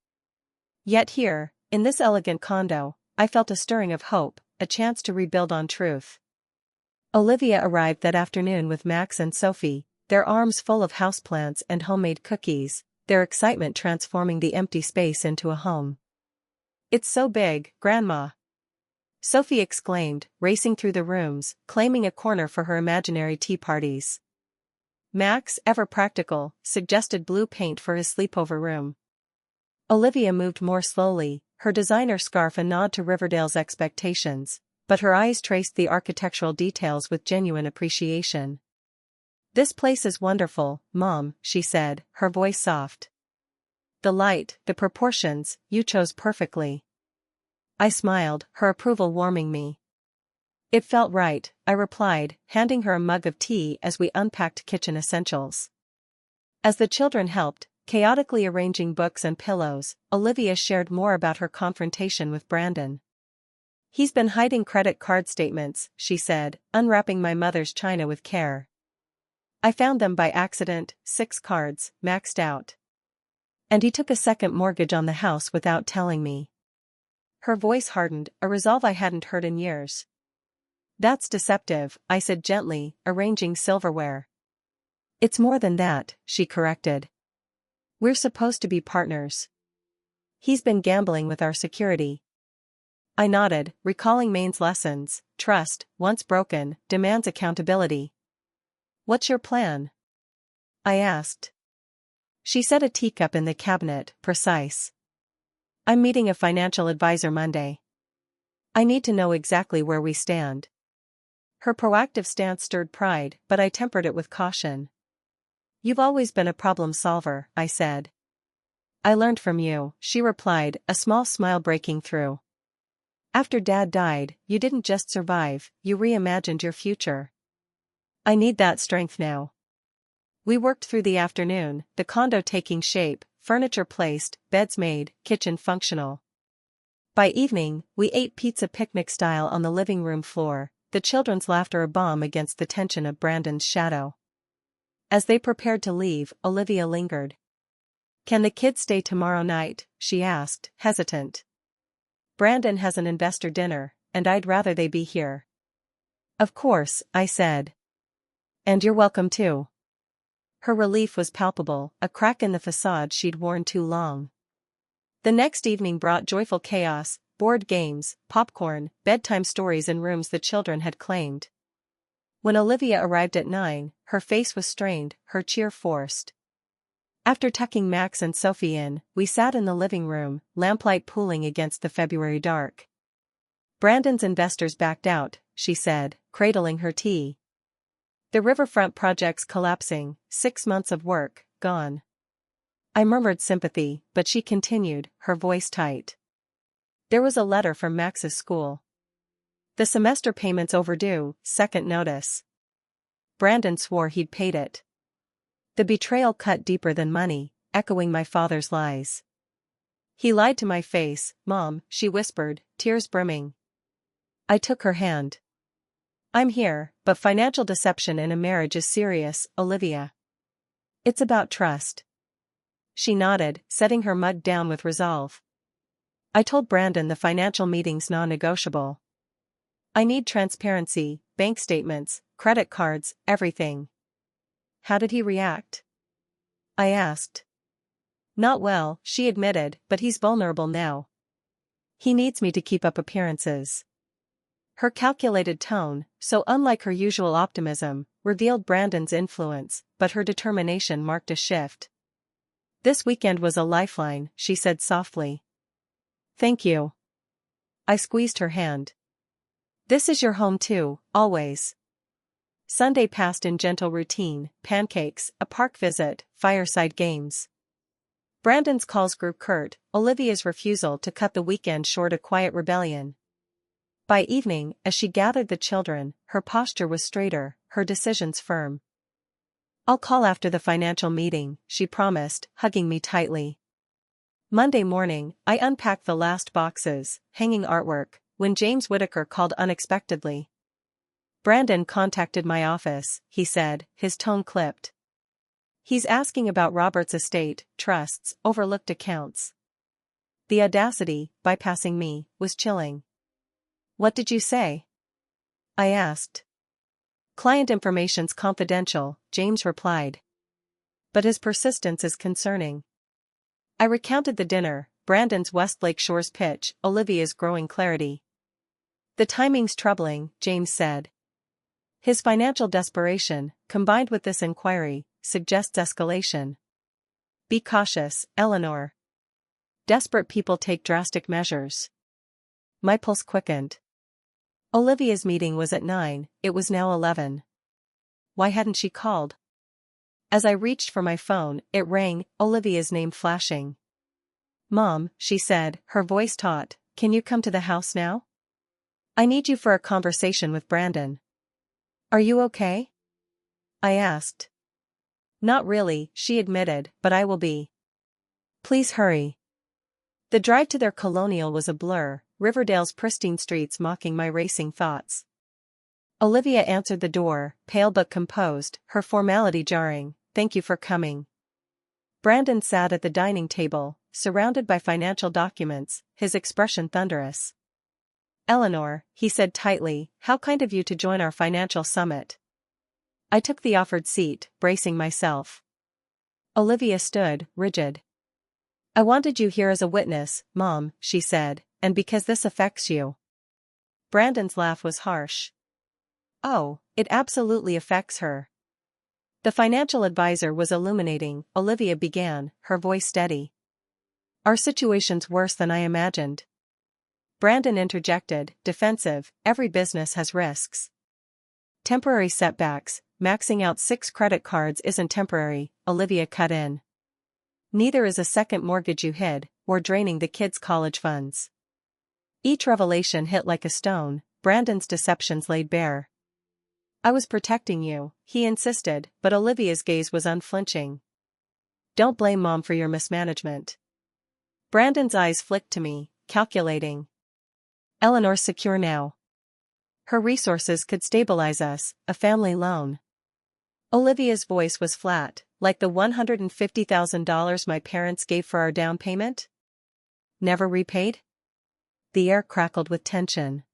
Yet here, in this elegant condo, I felt a stirring of hope, a chance to rebuild on truth. Olivia arrived that afternoon with Max and Sophie, their arms full of houseplants and homemade cookies, their excitement transforming the empty space into a home. It's so big, Grandma. Sophie exclaimed, racing through the rooms, claiming a corner for her imaginary tea parties. Max, ever practical, suggested blue paint for his sleepover room. Olivia moved more slowly, her designer scarf a nod to Riverdale's expectations, but her eyes traced the architectural details with genuine appreciation. "This place is wonderful, Mom," she said, her voice soft. "The light, the proportions, you chose perfectly." I smiled, her approval warming me. "It felt right," I replied, handing her a mug of tea as we unpacked kitchen essentials. As the children helped, chaotically arranging books and pillows, Olivia shared more about her confrontation with Brandon. "He's been hiding credit card statements," she said, unwrapping my mother's china with care. "I found them by accident, 6 cards, maxed out. And he took a second mortgage on the house without telling me." Her voice hardened, a resolve I hadn't heard in years. "That's deceptive," I said gently, arranging silverware. "It's more than that," she corrected. "We're supposed to be partners. He's been gambling with our security." I nodded, recalling Maine's lessons: trust, once broken, demands accountability. "What's your plan?" I asked. She set a teacup in the cabinet, precise. "I'm meeting a financial advisor Monday. I need to know exactly where we stand." Her proactive stance stirred pride, but I tempered it with caution. "You've always been a problem solver," I said. "I learned from you," she replied, a small smile breaking through. "After Dad died, you didn't just survive, you reimagined your future. I need that strength now." We worked through the afternoon, the condo taking shape, furniture placed, beds made, kitchen functional. By evening, we ate pizza picnic style on the living room floor, the children's laughter a balm against the tension of Brandon's shadow. As they prepared to leave, Olivia lingered. "Can the kids stay tomorrow night?" she asked, hesitant. "Brandon has an investor dinner, and I'd rather they be here." "Of course," I said. "And you're welcome too." Her relief was palpable, a crack in the facade she'd worn too long. The next evening brought joyful chaos, board games, popcorn, bedtime stories in rooms the children had claimed. When Olivia arrived at 9, her face was strained, her cheer forced. After tucking Max and Sophie in, we sat in the living room, lamplight pooling against the February dark. "Brandon's investors backed out," she said, cradling her tea. "The riverfront project's collapsing, 6 months of work, gone." I murmured sympathy, but she continued, her voice tight. "There was a letter from Max's school. The semester payment's overdue, second notice. Brandon swore he'd paid it." The betrayal cut deeper than money, echoing my father's lies. "He lied to my face, Mom," she whispered, tears brimming. I took her hand. "I'm here, but financial deception in a marriage is serious, Olivia. It's about trust." She nodded, setting her mug down with resolve. "I told Brandon the financial meeting's non-negotiable. I need transparency, bank statements, credit cards, everything." "How did he react?" I asked. "Not well," she admitted, "but he's vulnerable now. He needs me to keep up appearances." Her calculated tone, so unlike her usual optimism, revealed Brandon's influence, but her determination marked a shift. "This weekend was a lifeline," she said softly. "Thank you." I squeezed her hand. "This is your home too, always." Sunday passed in gentle routine: pancakes, a park visit, fireside games. Brandon's calls grew curt, Olivia's refusal to cut the weekend short a quiet rebellion. By evening, as she gathered the children, her posture was straighter, her decisions firm. "I'll call after the financial meeting," she promised, hugging me tightly. Monday morning, I unpacked the last boxes, hanging artwork, when James Whittaker called unexpectedly. "Brandon contacted my office," he said, his tone clipped. "He's asking about Robert's estate, trusts, overlooked accounts." The audacity, bypassing me, was chilling. "What did you say?" I asked. "Client information's confidential," James replied. "But his persistence is concerning." I recounted the dinner, Brandon's Westlake Shores pitch, Olivia's growing clarity. The timing's troubling, James said. His financial desperation, combined with this inquiry, suggests escalation. Be cautious, Eleanor. Desperate people take drastic measures. My pulse quickened. Olivia's meeting was at 9, it was now 11. Why hadn't she called? As I reached for my phone, it rang, Olivia's name flashing. Mom, she said, her voice taut, can you come to the house now? I need you for a conversation with Brandon. Are you okay? I asked. Not really, she admitted, but I will be. Please hurry. The drive to their colonial was a blur, Riverdale's pristine streets mocking my racing thoughts. Olivia answered the door, pale but composed, her formality jarring. Thank you for coming. Brandon sat at the dining table, surrounded by financial documents, his expression thunderous. Eleanor, he said tightly, how kind of you to join our financial summit. I took the offered seat, bracing myself. Olivia stood, rigid. I wanted you here as a witness, Mom, she said, and because this affects you. Brandon's laugh was harsh. Oh, it absolutely affects her. The financial advisor was illuminating, Olivia began, her voice steady. Our situation's worse than I imagined. Brandon interjected, defensive, every business has risks. Temporary setbacks, maxing out 6 credit cards isn't temporary, Olivia cut in. Neither is a second mortgage you hid, or draining the kids' college funds. Each revelation hit like a stone, Brandon's deceptions laid bare. I was protecting you, he insisted, but Olivia's gaze was unflinching. Don't blame Mom for your mismanagement. Brandon's eyes flicked to me, calculating. Eleanor's secure now. Her resources could stabilize us, a family loan. Olivia's voice was flat, like the $150,000 my parents gave for our down payment? Never repaid? The air crackled with tension.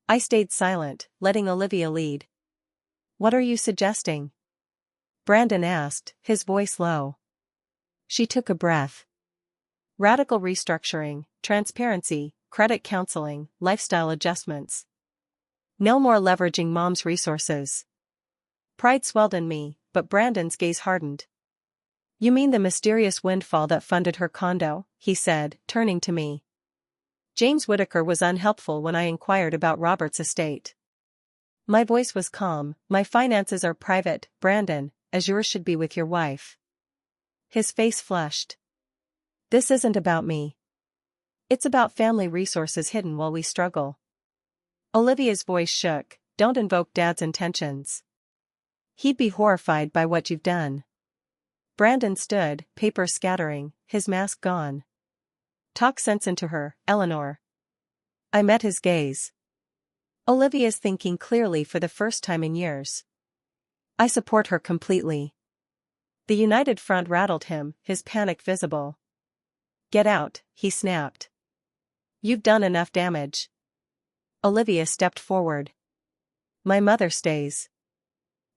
I stayed silent, letting Olivia lead. What are you suggesting? Brandon asked, his voice low. She took a breath. Radical restructuring, transparency, credit counseling, lifestyle adjustments. No more leveraging Mom's resources. Pride swelled in me, but Brandon's gaze hardened. You mean the mysterious windfall that funded her condo, he said, turning to me. James Whittaker was unhelpful when I inquired about Robert's estate. My voice was calm, my finances are private, Brandon, as yours should be with your wife. His face flushed. This isn't about me. It's about family resources hidden while we struggle. Olivia's voice shook, don't invoke Dad's intentions. He'd be horrified by what you've done. Brandon stood, paper scattering, his mask gone. Talk sense into her, Eleanor. I met his gaze. Olivia's thinking clearly for the first time in years. I support her completely. The united front rattled him, his panic visible. Get out, he snapped. You've done enough damage. Olivia stepped forward. My mother stays.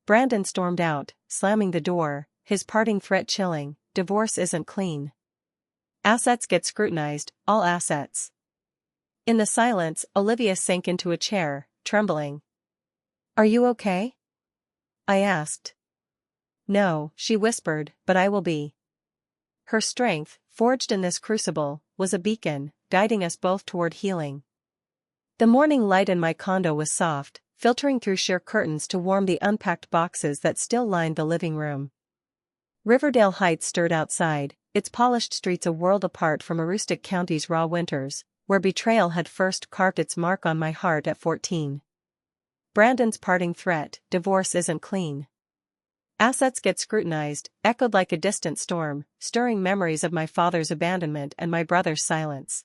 Brandon stormed out, slamming the door, his parting threat chilling, divorce isn't clean. Assets get scrutinized, all assets. In the silence, Olivia sank into a chair, trembling. Are you okay? I asked. No, she whispered, but I will be. Her strength, forged in this crucible, was a beacon, guiding us both toward healing. The morning light in my condo was soft, filtering through sheer curtains to warm the unpacked boxes that still lined the living room. Riverdale Heights stirred outside, its polished streets a world apart from Aroostook County's raw winters, where betrayal had first carved its mark on my heart at 14. Brandon's parting threat, divorce isn't clean. Assets get scrutinized, echoed like a distant storm, stirring memories of my father's abandonment and my brother's silence.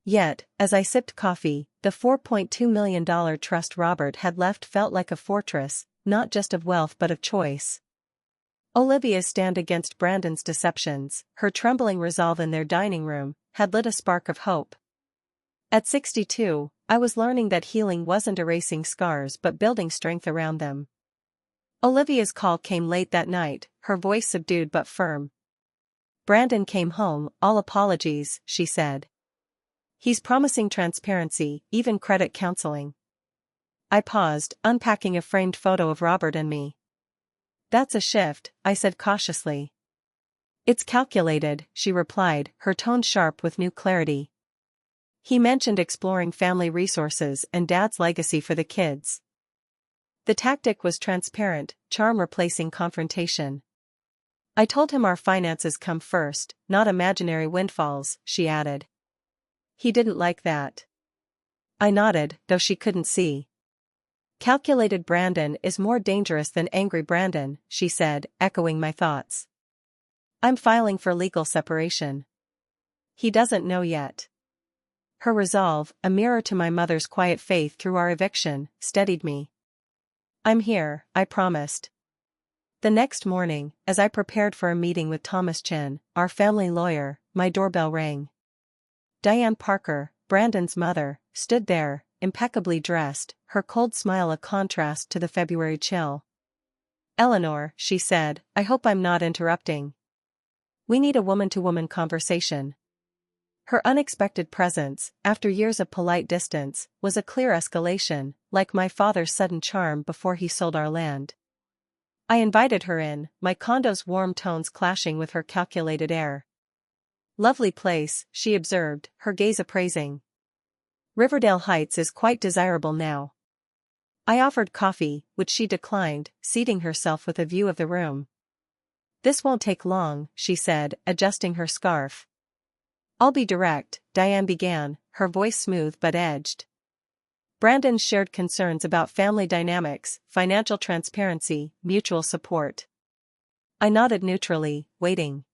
Yet, as I sipped coffee, the $4.2 million trust Robert had left felt like a fortress, not just of wealth but of choice. Olivia's stand against Brandon's deceptions, her trembling resolve in their dining room, had lit a spark of hope. At 62, I was learning that healing wasn't erasing scars but building strength around them. Olivia's call came late that night, her voice subdued but firm. Brandon came home, all apologies, she said. He's promising transparency, even credit counseling. I paused, unpacking a framed photo of Robert and me. That's a shift, I said cautiously. It's calculated, she replied, her tone sharp with new clarity. He mentioned exploring family resources and Dad's legacy for the kids. The tactic was transparent, charm replacing confrontation. I told him our finances come first, not imaginary windfalls, she added. He didn't like that. I nodded, though she couldn't see. Calculated Brandon is more dangerous than angry Brandon, she said, echoing my thoughts. I'm filing for legal separation. He doesn't know yet. Her resolve, a mirror to my mother's quiet faith through our eviction, steadied me. I'm here, I promised. The next morning, as I prepared for a meeting with Thomas Chin, our family lawyer, my doorbell rang. Diane Parker, Brandon's mother, stood there, impeccably dressed, her cold smile a contrast to the February chill. Eleanor, she said, I hope I'm not interrupting. We need a woman-to-woman conversation. Her unexpected presence, after years of polite distance, was a clear escalation, like my father's sudden charm before he sold our land. I invited her in, my condo's warm tones clashing with her calculated air. Lovely place, she observed, her gaze appraising. Riverdale Heights is quite desirable now. I offered coffee, which she declined, seating herself with a view of the room. This won't take long, she said, adjusting her scarf. I'll be direct, Diane began, her voice smooth but edged. Brandon shared concerns about family dynamics, financial transparency, mutual support. I nodded neutrally, waiting.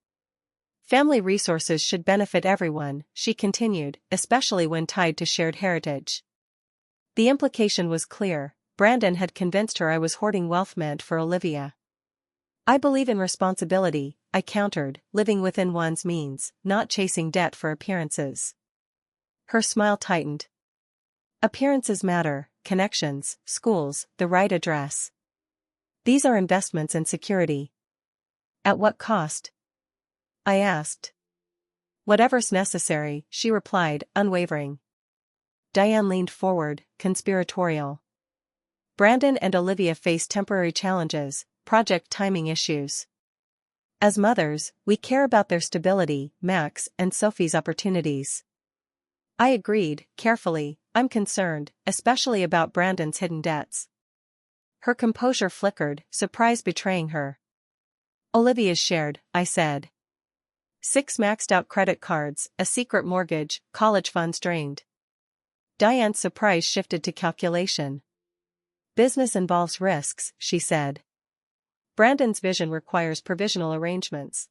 Family resources should benefit everyone, she continued, especially when tied to shared heritage. The implication was clear. Brandon had convinced her I was hoarding wealth meant for Olivia. I believe in responsibility, I countered, living within one's means, not chasing debt for appearances. Her smile tightened. Appearances matter, connections, schools, the right address. These are investments in security. At what cost? I asked. Whatever's necessary, she replied, unwavering. Diane leaned forward, conspiratorial. Brandon and Olivia face temporary challenges, project timing issues. As mothers, we care about their stability, Max and Sophie's opportunities. I agreed, carefully, I'm concerned, especially about Brandon's hidden debts. Her composure flickered, surprise betraying her. Olivia's shared, I said. 6 maxed-out credit cards, a secret mortgage, college funds drained. Diane's surprise shifted to calculation. Business involves risks, she said. Brandon's vision requires provisional arrangements.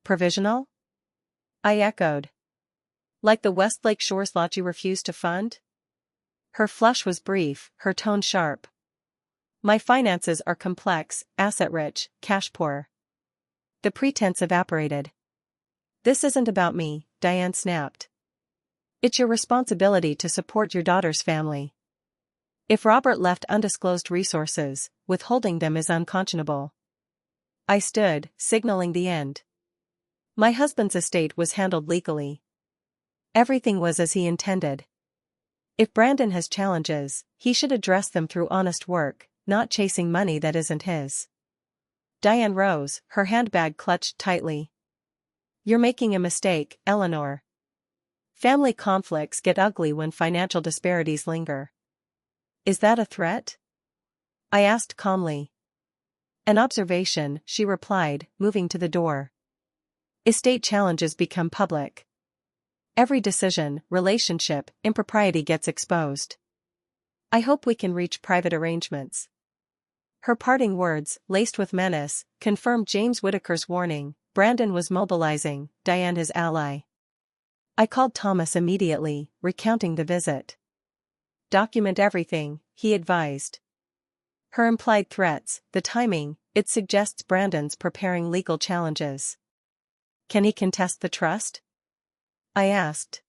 Provisional? I echoed. Like the Westlake Shores lot you refused to fund? Her flush was brief, her tone sharp. My finances are complex, asset-rich, cash-poor. The pretense evaporated. This isn't about me, Diane snapped. It's your responsibility to support your daughter's family. If Robert left undisclosed resources, withholding them is unconscionable. I stood, signaling the end. My husband's estate was handled legally. Everything was as he intended. If Brandon has challenges, he should address them through honest work, not chasing money that isn't his. Diane rose, her handbag clutched tightly. You're making a mistake, Eleanor. Family conflicts get ugly when financial disparities linger. Is that a threat? I asked calmly. An observation, she replied, moving to the door. Estate challenges become public. Every decision, relationship, impropriety gets exposed. I hope we can reach private arrangements. Her parting words, laced with menace, confirmed James Whitaker's warning. Brandon was mobilizing, Diane his ally. I called Thomas immediately, recounting the visit. Document everything, he advised. Her implied threats, the timing, it suggests Brandon's preparing legal challenges. Can he contest the trust? I asked.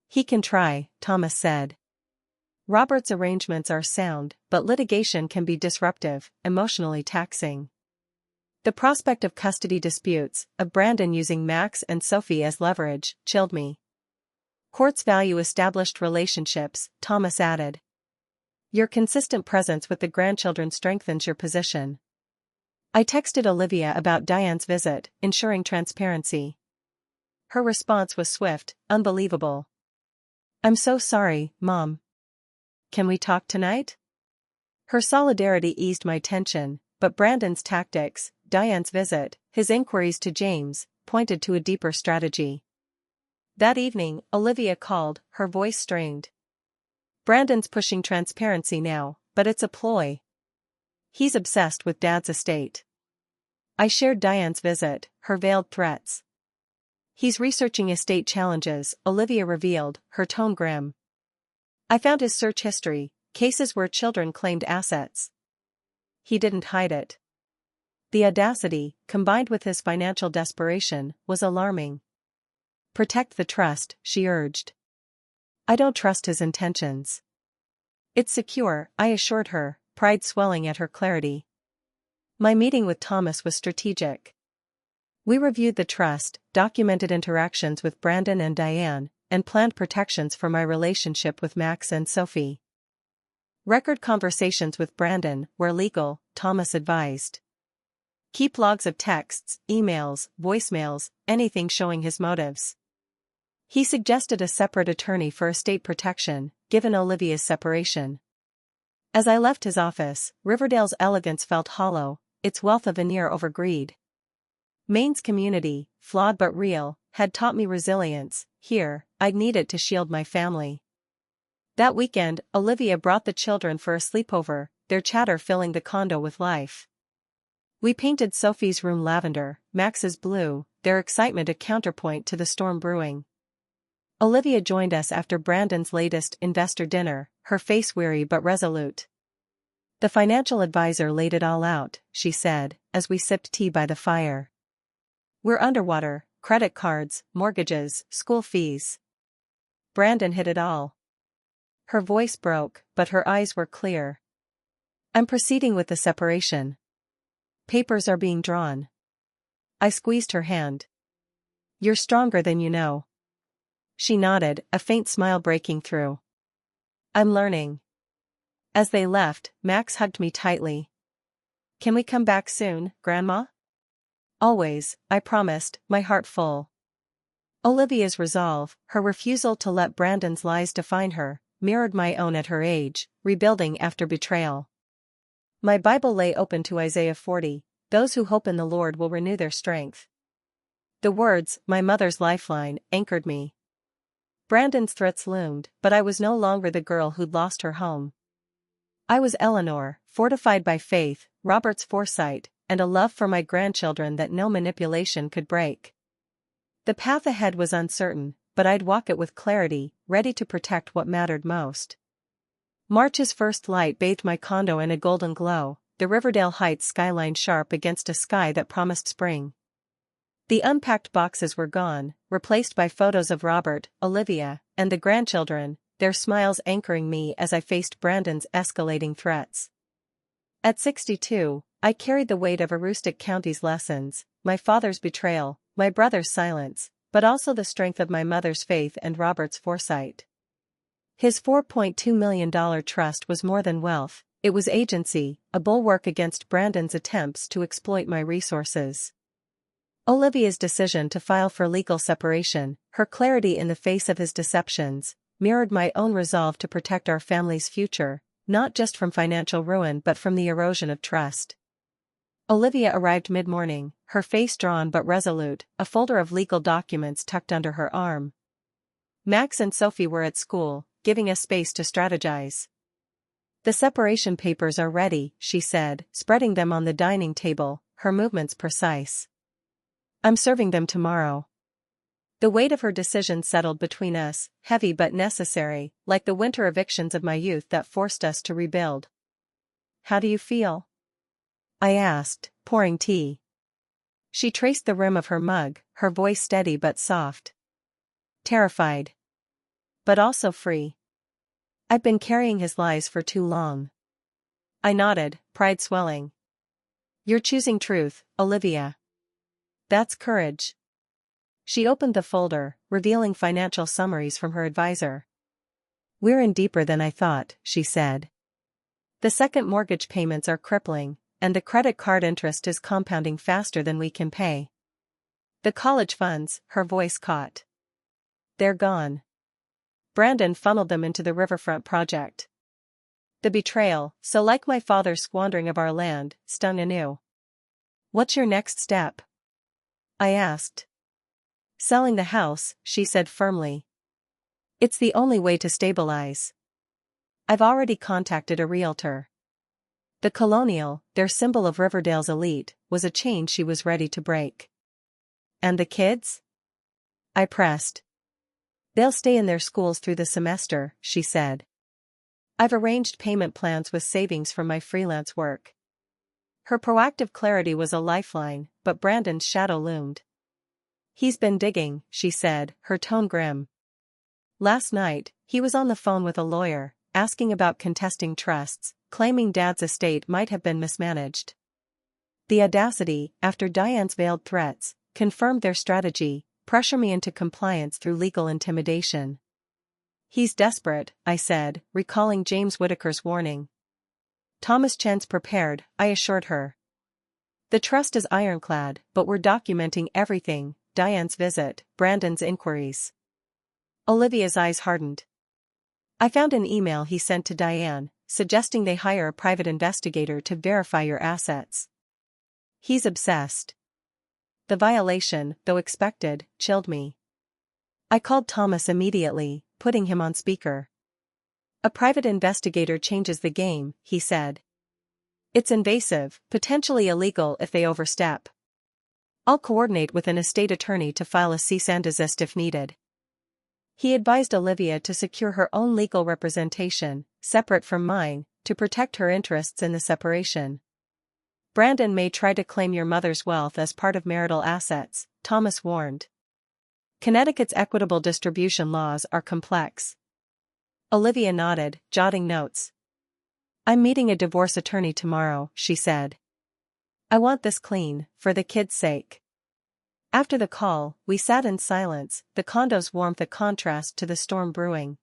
He can try, Thomas said. Robert's arrangements are sound, but litigation can be disruptive, emotionally taxing. The prospect of custody disputes, of Brandon using Max and Sophie as leverage, chilled me. Courts value established relationships, Thomas added. Your consistent presence with the grandchildren strengthens your position. I texted Olivia about Diane's visit, ensuring transparency. Her response was swift, unbelievable. I'm so sorry, Mom. Can we talk tonight? Her solidarity eased my tension, but Brandon's tactics, Diane's visit, his inquiries to James, pointed to a deeper strategy. That evening, Olivia called, her voice strained. Brandon's pushing transparency now, but it's a ploy. He's obsessed with Dad's estate. I shared Diane's visit, her veiled threats. He's researching estate challenges, Olivia revealed, her tone grim. I found his search history, cases where children claimed assets. He didn't hide it. The audacity, combined with his financial desperation, was alarming. Protect the trust, she urged. I don't trust his intentions. It's secure, I assured her, pride swelling at her clarity. My meeting with Thomas was strategic. We reviewed the trust, documented interactions with Brandon and Diane, and planned protections for my relationship with Max and Sophie. Record conversations with Brandon, where legal, Thomas advised. Keep logs of texts, emails, voicemails, anything showing his motives. He suggested a separate attorney for estate protection, given Olivia's separation. As I left his office, Riverdale's elegance felt hollow, its wealth a veneer over greed. Maine's community, flawed but real, had taught me resilience. Here, I'd need it to shield my family. That weekend, Olivia brought the children for a sleepover, their chatter filling the condo with life. We painted Sophie's room lavender, Max's blue, their excitement a counterpoint to the storm brewing. Olivia joined us after Brandon's latest investor dinner, her face weary but resolute. The financial advisor laid it all out, she said, as we sipped tea by the fire. We're underwater, credit cards, mortgages, school fees. Brandon hit it all. Her voice broke, but her eyes were clear. I'm proceeding with the separation. Papers are being drawn. I squeezed her hand. You're stronger than you know. She nodded, a faint smile breaking through. I'm learning. As they left, Max hugged me tightly. Can we come back soon, Grandma? Always, I promised, my heart full. Olivia's resolve, her refusal to let Brandon's lies define her, mirrored my own at her age, rebuilding after betrayal. My Bible lay open to Isaiah 40, those who hope in the Lord will renew their strength. The words, my mother's lifeline, anchored me. Brandon's threats loomed, but I was no longer the girl who'd lost her home. I was Eleanor, fortified by faith, Robert's foresight, and a love for my grandchildren that no manipulation could break. The path ahead was uncertain, but I'd walk it with clarity, ready to protect what mattered most. March's first light bathed my condo in a golden glow, the Riverdale Heights skyline sharp against a sky that promised spring. The unpacked boxes were gone, replaced by photos of Robert, Olivia, and the grandchildren, their smiles anchoring me as I faced Brandon's escalating threats. At 62, I carried the weight of Aroostook County's lessons, my father's betrayal, my brother's silence, but also the strength of my mother's faith and Robert's foresight. His $4.2 million trust was more than wealth, it was agency, a bulwark against Brandon's attempts to exploit my resources. Olivia's decision to file for legal separation, her clarity in the face of his deceptions, mirrored my own resolve to protect our family's future, not just from financial ruin but from the erosion of trust. Olivia arrived mid-morning, her face drawn but resolute, a folder of legal documents tucked under her arm. Max and Sophie were at school, giving us space to strategize. The separation papers are ready, she said, spreading them on the dining table, her movements precise. I'm serving them tomorrow. The weight of her decision settled between us, heavy but necessary, like the winter evictions of my youth that forced us to rebuild. How do you feel? I asked, pouring tea. She traced the rim of her mug, her voice steady but soft. Terrified. But also free. I've been carrying his lies for too long. I nodded, pride swelling. You're choosing truth, Olivia. That's courage. She opened the folder, revealing financial summaries from her advisor. "We're in deeper than I thought," she said. "The second mortgage payments are crippling, and the credit card interest is compounding faster than we can pay. The college funds," her voice caught. "They're gone." Brandon funneled them into the riverfront project. The betrayal, so like my father's squandering of our land, stung anew. "What's your next step?" I asked. "Selling the house," she said firmly. "It's the only way to stabilize. I've already contacted a realtor." The colonial, their symbol of Riverdale's elite, was a chain she was ready to break. "And the kids?" I pressed. "They'll stay in their schools through the semester," she said. "I've arranged payment plans with savings from my freelance work." Her proactive clarity was a lifeline, but Brandon's shadow loomed. "He's been digging," she said, her tone grim. "Last night, he was on the phone with a lawyer, asking about contesting trusts, claiming Dad's estate might have been mismanaged." The audacity, after Diane's veiled threats, confirmed their strategy: pressure me into compliance through legal intimidation. "He's desperate," I said, recalling James Whittaker's warning. "Thomas Chen's prepared," I assured her. "The trust is ironclad, but we're documenting everything: Diane's visit, Brandon's inquiries." Olivia's eyes hardened. "I found an email he sent to Diane, suggesting they hire a private investigator to verify your assets. He's obsessed." The violation, though expected, chilled me. I called Thomas immediately, putting him on speaker. "A private investigator changes the game," he said. "It's invasive, potentially illegal if they overstep. I'll coordinate with an estate attorney to file a cease and desist if needed." He advised Olivia to secure her own legal representation, separate from mine, to protect her interests in the separation. "Brandon may try to claim your mother's wealth as part of marital assets," Thomas warned. "Connecticut's equitable distribution laws are complex." Olivia nodded, jotting notes. "I'm meeting a divorce attorney tomorrow," she said. "I want this clean, for the kids' sake." After the call, we sat in silence, the condo's warmth a contrast to the storm brewing.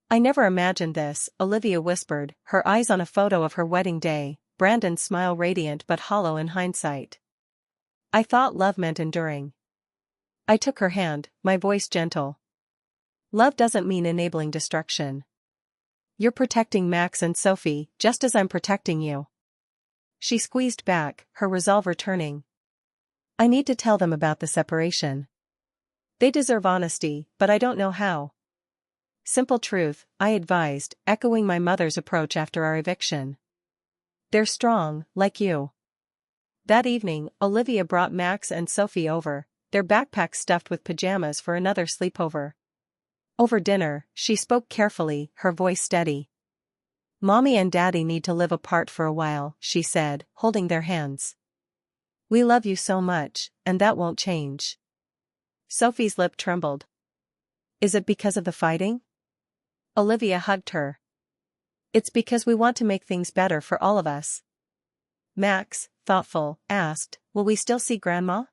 "I never imagined this," Olivia whispered, her eyes on a photo of her wedding day, Brandon's smile radiant but hollow in hindsight. "I thought love meant enduring." I took her hand, my voice gentle. "Love doesn't mean enabling destruction. You're protecting Max and Sophie, just as I'm protecting you." She squeezed back, her resolve returning. "I need to tell them about the separation. They deserve honesty, but I don't know how." "Simple truth," I advised, echoing my mother's approach after our eviction. "They're strong, like you." That evening, Olivia brought Max and Sophie over, their backpacks stuffed with pajamas for another sleepover. Over dinner, she spoke carefully, her voice steady. "Mommy and Daddy need to live apart for a while," she said, holding their hands. "We love you so much, and that won't change." Sophie's lip trembled. "Is it because of the fighting?" Olivia hugged her. "It's because we want to make things better for all of us." Max, thoughtful, asked, "Will we still see Grandma?"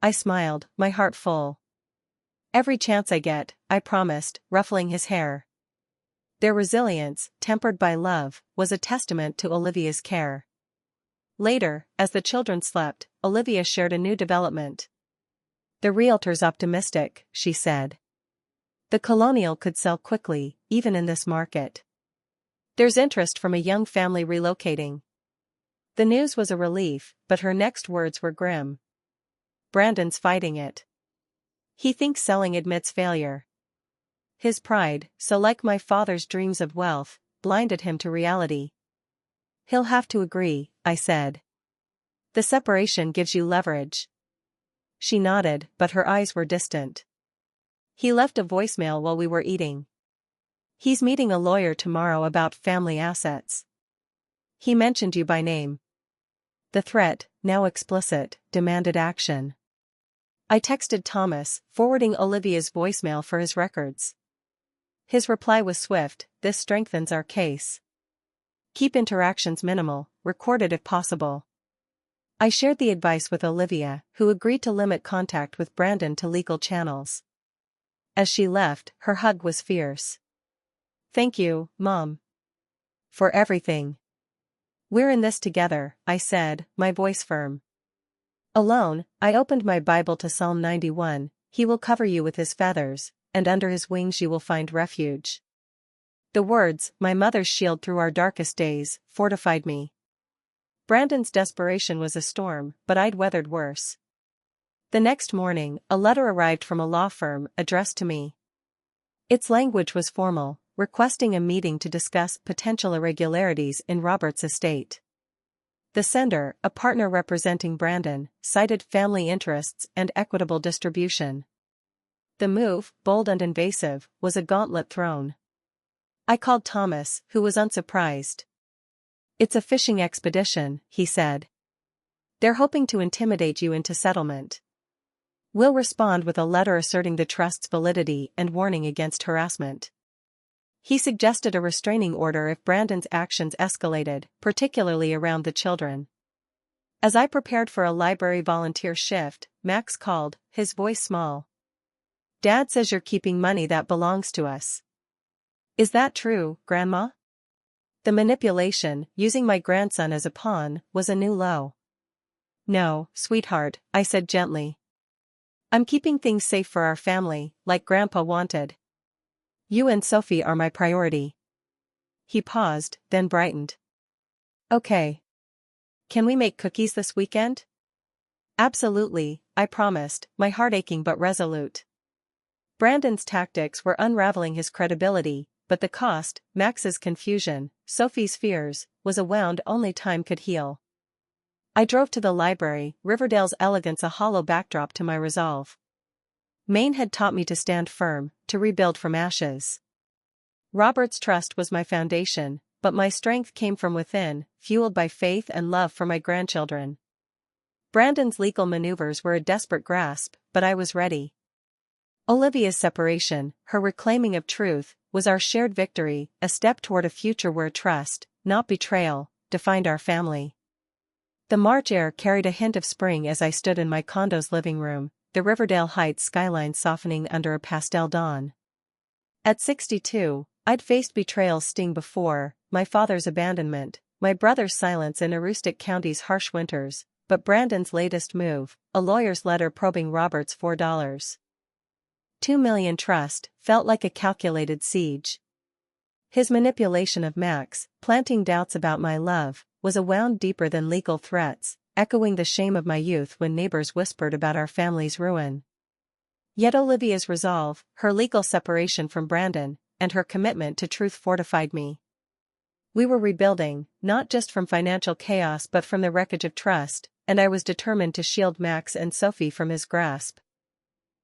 I smiled, my heart full. "Every chance I get," I promised, ruffling his hair. Their resilience, tempered by love, was a testament to Olivia's care. Later, as the children slept, Olivia shared a new development. "The realtor's optimistic," she said. "The colonial could sell quickly, even in this market. There's interest from a young family relocating." The news was a relief, but her next words were grim. "Brandon's fighting it. He thinks selling admits failure. His pride, so like my father's dreams of wealth, blinded him to reality." "He'll have to agree," I said. "The separation gives you leverage." She nodded, but her eyes were distant. "He left a voicemail while we were eating. He's meeting a lawyer tomorrow about family assets. He mentioned you by name." The threat, now explicit, demanded action. I texted Thomas, forwarding Olivia's voicemail for his records. His reply was swift: "This strengthens our case. Keep interactions minimal, recorded if possible." I shared the advice with Olivia, who agreed to limit contact with Brandon to legal channels. As she left, her hug was fierce. "Thank you, Mom. For everything. We're in this together," I said, my voice firm. Alone, I opened my Bible to Psalm 91, "He will cover you with his feathers, and under his wings you will find refuge." The words, my mother's shield through our darkest days, fortified me. Brandon's desperation was a storm, but I'd weathered worse. The next morning, a letter arrived from a law firm addressed to me. Its language was formal, requesting a meeting to discuss potential irregularities in Robert's estate. The sender, a partner representing Brandon, cited family interests and equitable distribution. The move, bold and invasive, was a gauntlet thrown. I called Thomas, who was unsurprised. "It's a fishing expedition," he said. "They're hoping to intimidate you into settlement. We'll respond with a letter asserting the trust's validity and warning against harassment." He suggested a restraining order if Brandon's actions escalated, particularly around the children. As I prepared for a library volunteer shift, Max called, his voice small. "Dad says you're keeping money that belongs to us. Is that true, Grandma?" The manipulation, using my grandson as a pawn, was a new low. "No, sweetheart," I said gently. "I'm keeping things safe for our family, like Grandpa wanted. You and Sophie are my priority." He paused, then brightened. "Okay. Can we make cookies this weekend?" "Absolutely," I promised, my heart aching but resolute. Brandon's tactics were unraveling his credibility, but the cost, Max's confusion, Sophie's fears, was a wound only time could heal. I drove to the library, Riverdale's elegance a hollow backdrop to my resolve. Maine had taught me to stand firm, to rebuild from ashes. Robert's trust was my foundation, but my strength came from within, fueled by faith and love for my grandchildren. Brandon's legal maneuvers were a desperate grasp, but I was ready. Olivia's separation, her reclaiming of truth, was our shared victory, a step toward a future where trust, not betrayal, defined our family. The March air carried a hint of spring as I stood in my condo's living room, the Riverdale Heights skyline softening under a pastel dawn. At 62, I'd faced betrayal's sting before, my father's abandonment, my brother's silence in Aroostook County's harsh winters, but Brandon's latest move, a lawyer's letter probing Robert's $4.2 million trust, felt like a calculated siege. His manipulation of Max, planting doubts about my love, was a wound deeper than legal threats, echoing the shame of my youth when neighbors whispered about our family's ruin. Yet Olivia's resolve, her legal separation from Brandon, and her commitment to truth fortified me. We were rebuilding, not just from financial chaos but from the wreckage of trust, and I was determined to shield Max and Sophie from his grasp.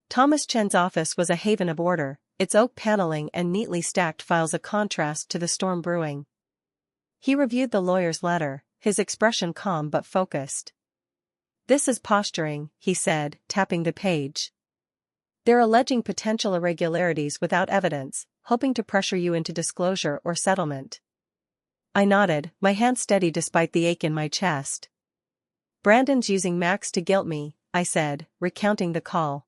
Thomas Chen's office was a haven of order, its oak paneling and neatly stacked files a contrast to the storm brewing. He reviewed the lawyer's letter, his expression calm but focused. "This is posturing," he said, tapping the page. "They're alleging potential irregularities without evidence, hoping to pressure you into disclosure or settlement." I nodded, my hand steady despite the ache in my chest. "Brandon's using Max to guilt me," I said, recounting the call.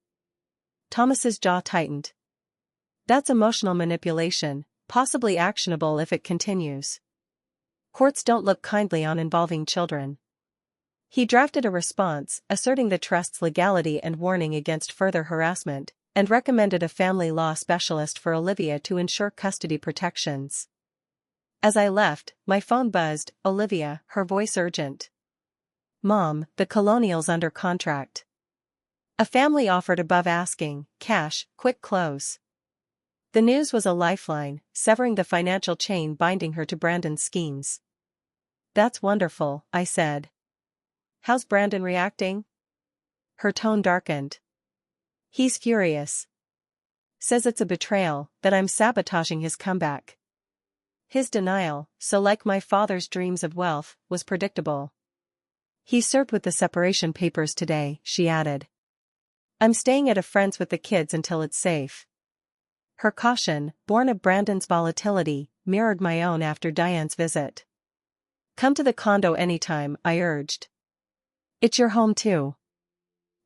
Thomas's jaw tightened. "That's emotional manipulation, possibly actionable if it continues. Courts don't look kindly on involving children." He drafted a response, asserting the trust's legality and warning against further harassment, and recommended a family law specialist for Olivia to ensure custody protections. As I left, my phone buzzed, Olivia, her voice urgent. "Mom, the Colonial's under contract. A family offered above asking, cash, quick close." The news was a lifeline, severing the financial chain binding her to Brandon's schemes. "That's wonderful," I said. "How's Brandon reacting?" Her tone darkened. "He's furious. Says it's a betrayal, that I'm sabotaging his comeback." His denial, so like my father's dreams of wealth, was predictable. "He served with the separation papers today," she added. "I'm staying at a friend's with the kids until it's safe." Her caution, born of Brandon's volatility, mirrored my own after Diane's visit. "Come to the condo anytime," I urged. It's your home too.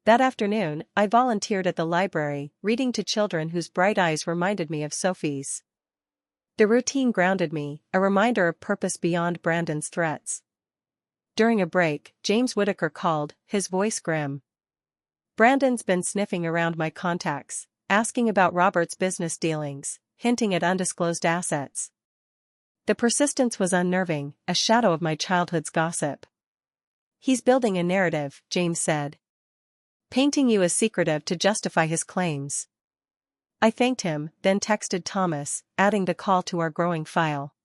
That afternoon, I volunteered at the library, reading to children whose bright eyes reminded me of Sophie's. The routine grounded me, a reminder of purpose beyond Brandon's threats. During a break, James Whitaker called, his voice grim. Brandon's been sniffing around my contacts, asking about Robert's business dealings, hinting at undisclosed assets. The persistence was unnerving, a shadow of my childhood's gossip. He's building a narrative, James said. Painting you as secretive to justify his claims. I thanked him, then texted Thomas, adding the call to our growing file.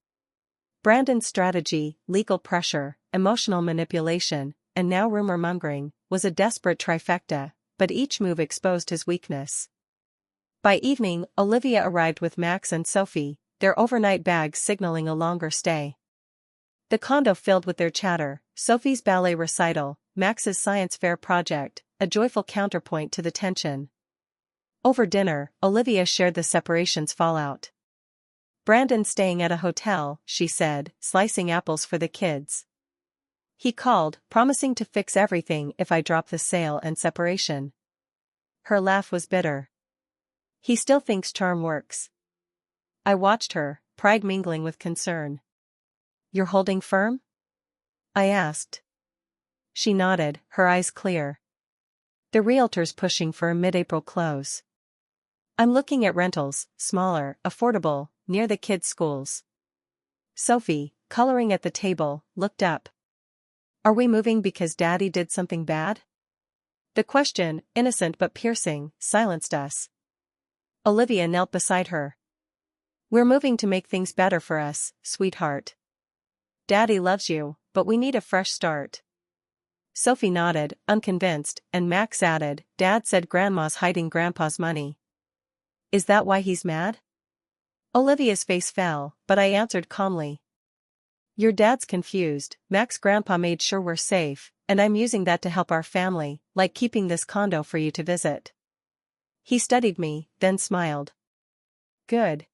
Brandon's strategy, legal pressure, emotional manipulation, and now rumor-mongering, was a desperate trifecta, but each move exposed his weakness. By evening, Olivia arrived with Max and Sophie, their overnight bags signaling a longer stay. The condo filled with their chatter, Sophie's ballet recital, Max's science fair project, a joyful counterpoint to the tension. Over dinner, Olivia shared the separation's fallout. Brandon's staying at a hotel, she said, slicing apples for the kids. He called, promising to fix everything if I drop the sale and separation. Her laugh was bitter. He still thinks charm works. I watched her, pride mingling with concern. You're holding firm? I asked. She nodded, her eyes clear. The realtor's pushing for a mid-April close. I'm looking at rentals, smaller, affordable, near the kids' schools. Sophie, coloring at the table, looked up. Are we moving because Daddy did something bad? The question, innocent but piercing, silenced us. Olivia knelt beside her. We're moving to make things better for us, sweetheart. Daddy loves you, but we need a fresh start. Sophie nodded, unconvinced, and Max added, Dad said Grandma's hiding Grandpa's money. Is that why he's mad? Olivia's face fell, but I answered calmly. Your dad's confused, Max's grandpa made sure we're safe, and I'm using that to help our family, like keeping this condo for you to visit. He studied me, then smiled. Good.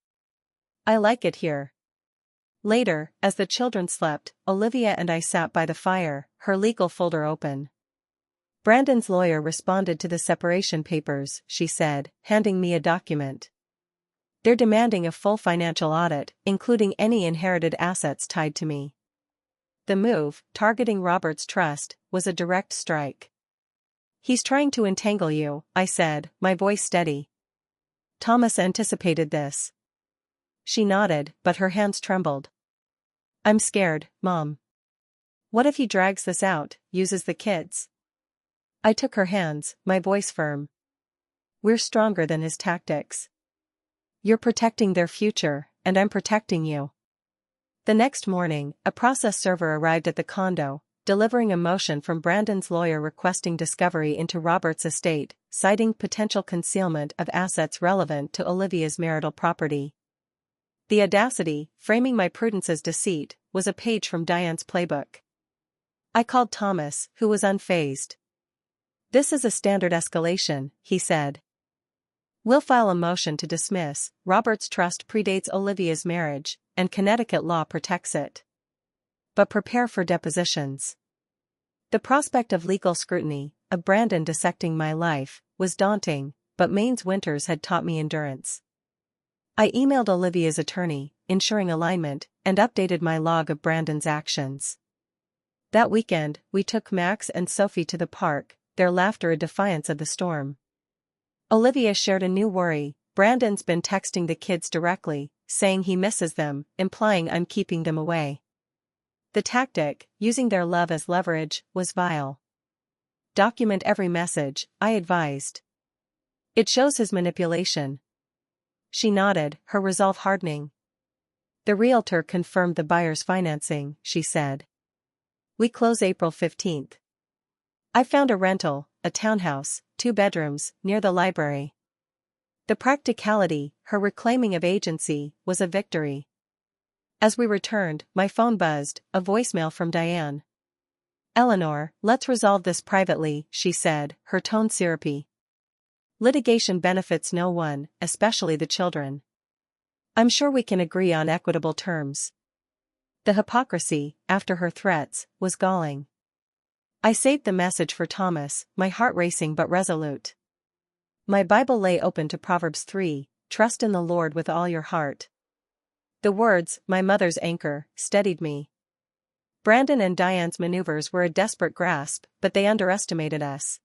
I like it here. Later, as the children slept, Olivia and I sat by the fire, her legal folder open. Brandon's lawyer responded to the separation papers, she said, handing me a document. They're demanding a full financial audit, including any inherited assets tied to me. The move, targeting Robert's trust, was a direct strike. He's trying to entangle you, I said, my voice steady. Thomas anticipated this. She nodded, but her hands trembled. I'm scared, Mom. What if he drags this out, uses the kids? I took her hands, my voice firm. We're stronger than his tactics. You're protecting their future, and I'm protecting you. The next morning, a process server arrived at the condo, delivering a motion from Brandon's lawyer requesting discovery into Robert's estate, citing potential concealment of assets relevant to Olivia's marital property. The audacity, framing my prudence as deceit, was a page from Diane's playbook. I called Thomas, who was unfazed. This is a standard escalation, he said. We'll file a motion to dismiss. Robert's trust predates Olivia's marriage, and Connecticut law protects it. But prepare for depositions. The prospect of legal scrutiny, of Brandon dissecting my life, was daunting, but Maine's winters had taught me endurance. I emailed Olivia's attorney, ensuring alignment, and updated my log of Brandon's actions. That weekend, we took Max and Sophie to the park, their laughter a defiance of the storm. Olivia shared a new worry. Brandon's been texting the kids directly, saying he misses them, implying I'm keeping them away. The tactic, using their love as leverage, was vile. Document every message, I advised. It shows his manipulation. She nodded, her resolve hardening. The realtor confirmed the buyer's financing, she said. We close April 15th. I found a rental, a townhouse, 2 bedrooms, near the library. The practicality, her reclaiming of agency, was a victory. As we returned, my phone buzzed, a voicemail from Diane. Eleanor, let's resolve this privately, she said, her tone syrupy. Litigation benefits no one, especially the children. I'm sure we can agree on equitable terms. The hypocrisy, after her threats, was galling. I saved the message for Thomas, my heart racing but resolute. My Bible lay open to Proverbs 3, "Trust in the Lord with all your heart." The words, my mother's anchor, steadied me. Brandon and Diane's maneuvers were a desperate grasp, but they underestimated us.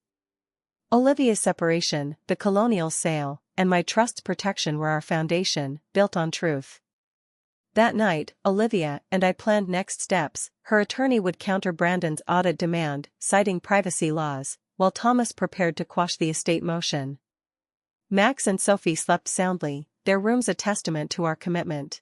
Olivia's separation, the colonial sale, and my trust's protection were our foundation, built on truth. That night, Olivia and I planned next steps. Her attorney would counter Brandon's audit demand, citing privacy laws, while Thomas prepared to quash the estate motion. Max and Sophie slept soundly, their rooms a testament to our commitment.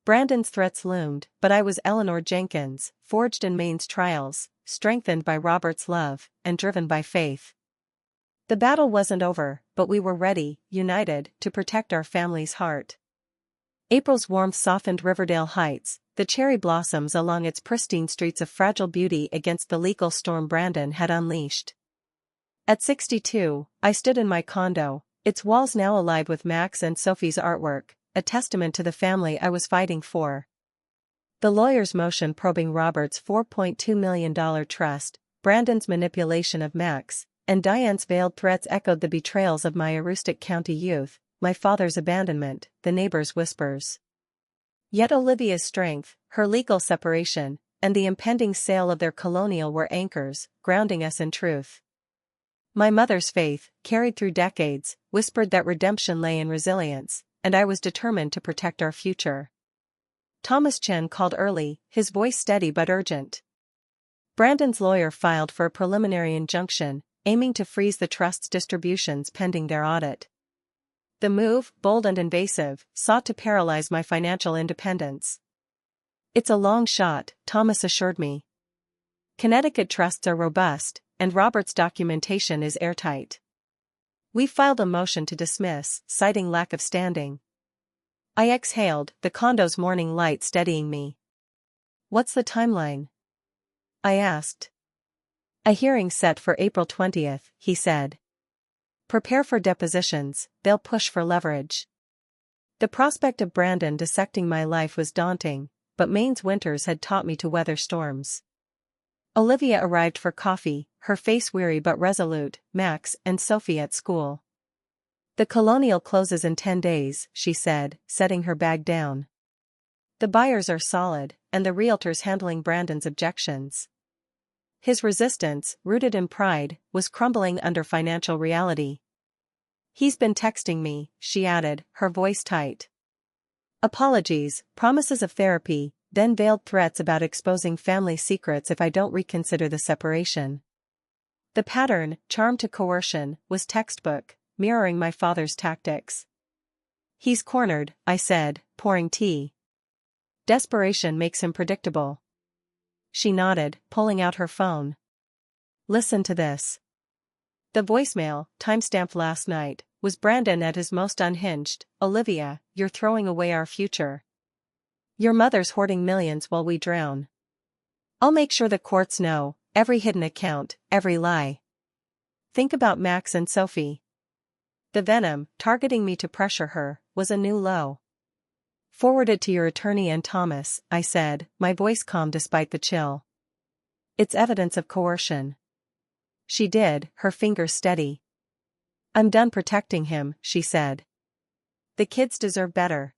Brandon's threats loomed, but I was Eleanor Jenkins, forged in Maine's trials, strengthened by Robert's love, and driven by faith. The battle wasn't over, but we were ready, united, to protect our family's heart. April's warmth softened Riverdale Heights, the cherry blossoms along its pristine streets of fragile beauty against the legal storm Brandon had unleashed. At 62, I stood in my condo, its walls now alive with Max and Sophie's artwork, a testament to the family I was fighting for. The lawyer's motion probing Robert's $4.2 million trust, Brandon's manipulation of Max, and Diane's veiled threats echoed the betrayals of my Aroostook County youth, my father's abandonment, the neighbors' whispers. Yet Olivia's strength, her legal separation, and the impending sale of their colonial were anchors, grounding us in truth. My mother's faith, carried through decades, whispered that redemption lay in resilience, and I was determined to protect our future. Thomas Chen called early, his voice steady but urgent. Brandon's lawyer filed for a preliminary injunction, aiming to freeze the trust's distributions pending their audit. The move, bold and invasive, sought to paralyze my financial independence. It's a long shot, Thomas assured me. Connecticut trusts are robust, and Robert's documentation is airtight. We filed a motion to dismiss, citing lack of standing. I exhaled, the condo's morning light steadying me. What's the timeline? I asked. A hearing set for April 20th, he said. Prepare for depositions, they'll push for leverage. The prospect of Brandon dissecting my life was daunting, but Maine's winters had taught me to weather storms. Olivia arrived for coffee, her face weary but resolute, Max and Sophie at school. The colonial closes in 10 days, she said, setting her bag down. The buyers are solid, and the realtors handling Brandon's objections. His resistance, rooted in pride, was crumbling under financial reality. He's been texting me, she added, her voice tight. Apologies, promises of therapy, then veiled threats about exposing family secrets if I don't reconsider the separation. The pattern, charm to coercion, was textbook, mirroring my father's tactics. He's cornered, I said, pouring tea. Desperation makes him predictable. She nodded, pulling out her phone. Listen to this. The voicemail, timestamped last night, was Brandon at his most unhinged. Olivia, you're throwing away our future. Your mother's hoarding millions while we drown. I'll make sure the courts know, every hidden account, every lie. Think about Max and Sophie. The venom, targeting me to pressure her, was a new low. Forward it to your attorney and Thomas, I said, my voice calm despite the chill. It's evidence of coercion. She did, her fingers steady. I'm done protecting him, she said. The kids deserve better.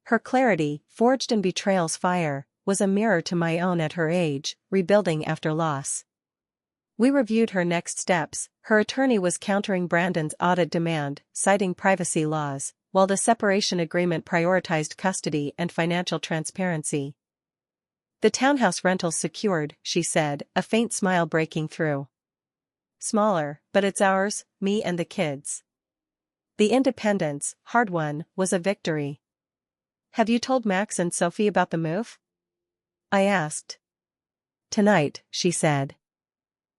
Her clarity, forged in betrayal's fire, was a mirror to my own at her age, rebuilding after loss. We reviewed her next steps. Her attorney was countering Brandon's audit demand, citing privacy laws, while the separation agreement prioritized custody and financial transparency. The townhouse rentals secured, she said, a faint smile breaking through. Smaller, but it's ours, me and the kids. The independence, hard won, was a victory. Have you told Max and Sophie about the move? I asked. Tonight, she said.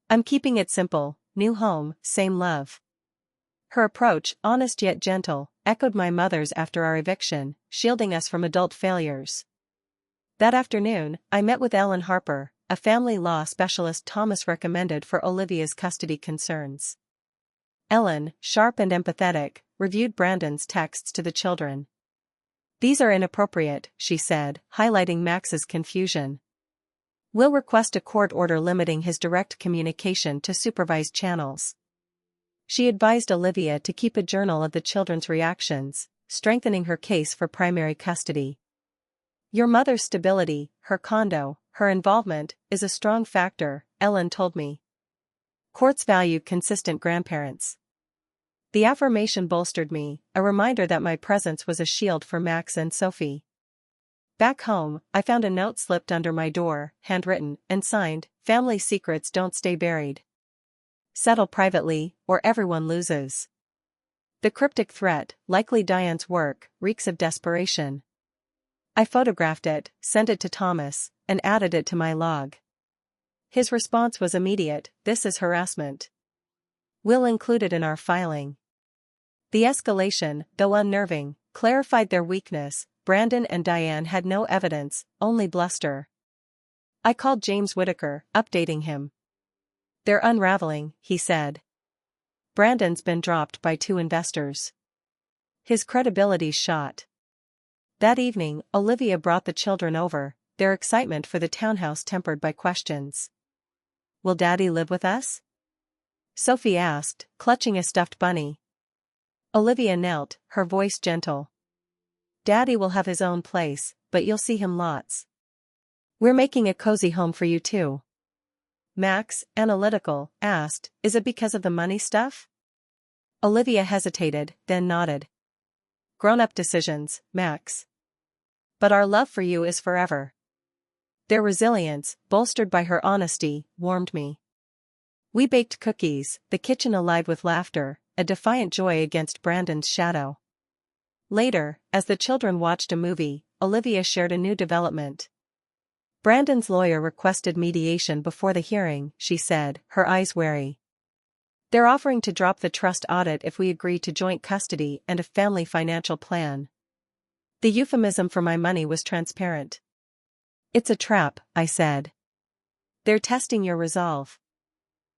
I'm keeping it simple, new home, same love. Her approach, honest yet gentle, echoed my mother's after our eviction, shielding us from adult failures. That afternoon, I met with Ellen Harper, a family law specialist Thomas recommended for Olivia's custody concerns. Ellen, sharp and empathetic, reviewed Brandon's texts to the children. These are inappropriate, she said, highlighting Max's confusion. Will request a court order limiting his direct communication to supervised channels. She advised Olivia to keep a journal of the children's reactions, strengthening her case for primary custody. Your mother's stability, her condo, her involvement, is a strong factor, Ellen told me. Courts value consistent grandparents. The affirmation bolstered me, a reminder that my presence was a shield for Max and Sophie. Back home, I found a note slipped under my door, handwritten, and signed, "Family secrets don't stay buried. Settle privately, or everyone loses." The cryptic threat, likely Diane's work, reeks of desperation. I photographed it, sent it to Thomas, and added it to my log. His response was immediate: "This is harassment. We'll include it in our filing." The escalation, though unnerving, clarified their weakness. Brandon and Diane had no evidence, only bluster. I called James Whitaker, updating him. "They're unraveling," he said. "Brandon's been dropped by 2 investors." His credibility's shot. That evening, Olivia brought the children over, their excitement for the townhouse tempered by questions. "Will Daddy live with us?" Sophie asked, clutching a stuffed bunny. Olivia knelt, her voice gentle. "Daddy will have his own place, but you'll see him lots. We're making a cozy home for you too." Max, analytical, asked, "Is it because of the money stuff?" Olivia hesitated, then nodded. "Grown-up decisions, Max. But our love for you is forever." Their resilience, bolstered by her honesty, warmed me. We baked cookies, the kitchen alive with laughter, a defiant joy against Brandon's shadow. Later, as the children watched a movie, Olivia shared a new development. Brandon's lawyer requested mediation before the hearing, she said, her eyes wary. "They're offering to drop the trust audit if we agree to joint custody and a family financial plan." The euphemism for my money was transparent. "It's a trap," I said. "They're testing your resolve."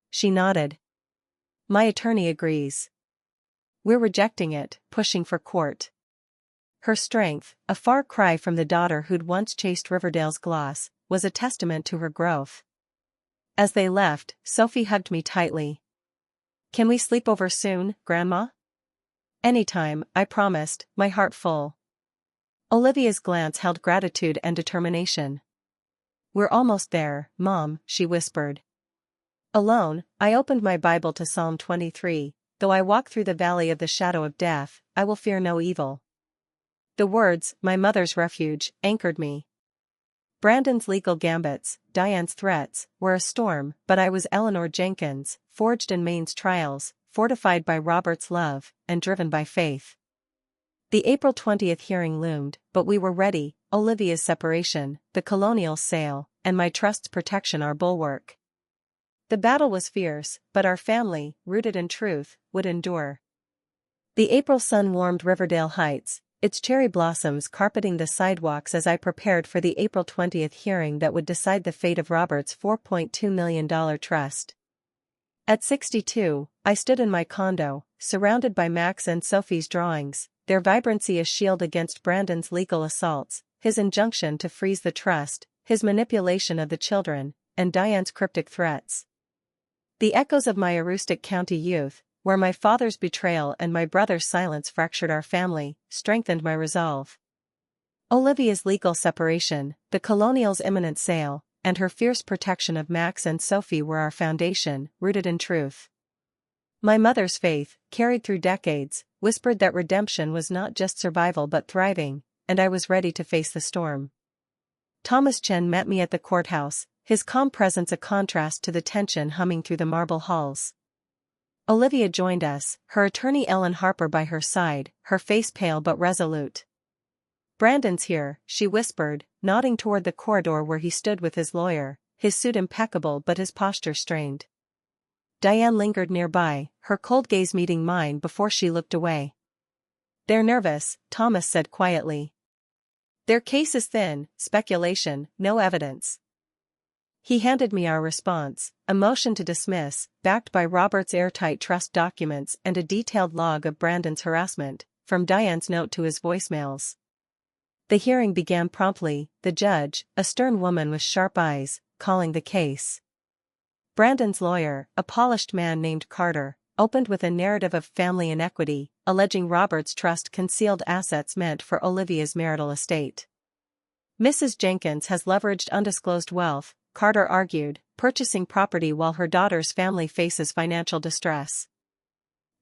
She nodded. "My attorney agrees. We're rejecting it, pushing for court." Her strength, a far cry from the daughter who'd once chased Riverdale's gloss, was a testament to her growth. As they left, Sophie hugged me tightly. "Can we sleep over soon, Grandma?" "Anytime," I promised, my heart full. Olivia's glance held gratitude and determination. "We're almost there, Mom," she whispered. Alone, I opened my Bible to Psalm 23, "Though I walk through the valley of the shadow of death, I will fear no evil." The words, "my mother's refuge," anchored me. Brandon's legal gambits, Diane's threats, were a storm, but I was Eleanor Jenkins, forged in Maine's trials, fortified by Robert's love, and driven by faith. The April 20th hearing loomed, but we were ready: Olivia's separation, the Colonial's sale, and my trust's protection our bulwark. The battle was fierce, but our family, rooted in truth, would endure. The April sun warmed Riverdale Heights, its cherry blossoms carpeting the sidewalks as I prepared for the April 20th hearing that would decide the fate of Robert's $4.2 million trust. At 62, I stood in my condo, surrounded by Max and Sophie's drawings, their vibrancy a shield against Brandon's legal assaults, his injunction to freeze the trust, his manipulation of the children, and Diane's cryptic threats. The echoes of my Aroostook County youth, where my father's betrayal and my brother's silence fractured our family, strengthened my resolve. Olivia's legal separation, the Colonial's imminent sale, and her fierce protection of Max and Sophie were our foundation, rooted in truth. My mother's faith, carried through decades, whispered that redemption was not just survival but thriving, and I was ready to face the storm. Thomas Chen met me at the courthouse, his calm presence a contrast to the tension humming through the marble halls. Olivia joined us, her attorney Ellen Harper by her side, her face pale but resolute. "Brandon's here," she whispered, nodding toward the corridor where he stood with his lawyer, his suit impeccable but his posture strained. Diane lingered nearby, her cold gaze meeting mine before she looked away. "They're nervous," Thomas said quietly. "Their case is thin, speculation, no evidence." He handed me our response, a motion to dismiss, backed by Robert's airtight trust documents and a detailed log of Brandon's harassment, from Diane's note to his voicemails. The hearing began promptly. The judge, a stern woman with sharp eyes, calling the case. Brandon's lawyer, a polished man named Carter, opened with a narrative of family inequity, alleging Robert's trust concealed assets meant for Olivia's marital estate. Mrs. Jenkins has leveraged undisclosed wealth, Carter argued, purchasing property while her daughter's family faces financial distress.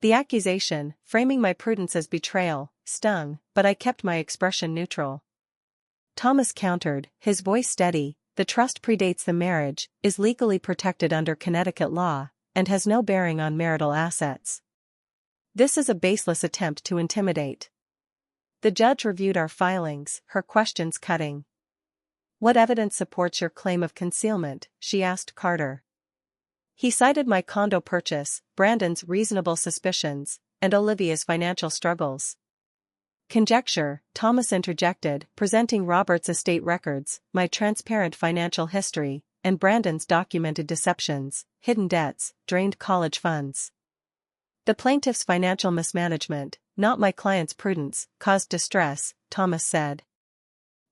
The accusation, framing my prudence as betrayal, stung, but I kept my expression neutral. Thomas countered, his voice steady, the trust predates the marriage, is legally protected under Connecticut law, and has no bearing on marital assets. This is a baseless attempt to intimidate. The judge reviewed our filings, her questions cutting. What evidence supports your claim of concealment? She asked Carter. He cited my condo purchase, Brandon's reasonable suspicions, and Olivia's financial struggles. Conjecture, Thomas interjected, presenting Robert's estate records, my transparent financial history, and Brandon's documented deceptions, hidden debts, drained college funds. The plaintiff's financial mismanagement, not my client's prudence, caused distress, Thomas said.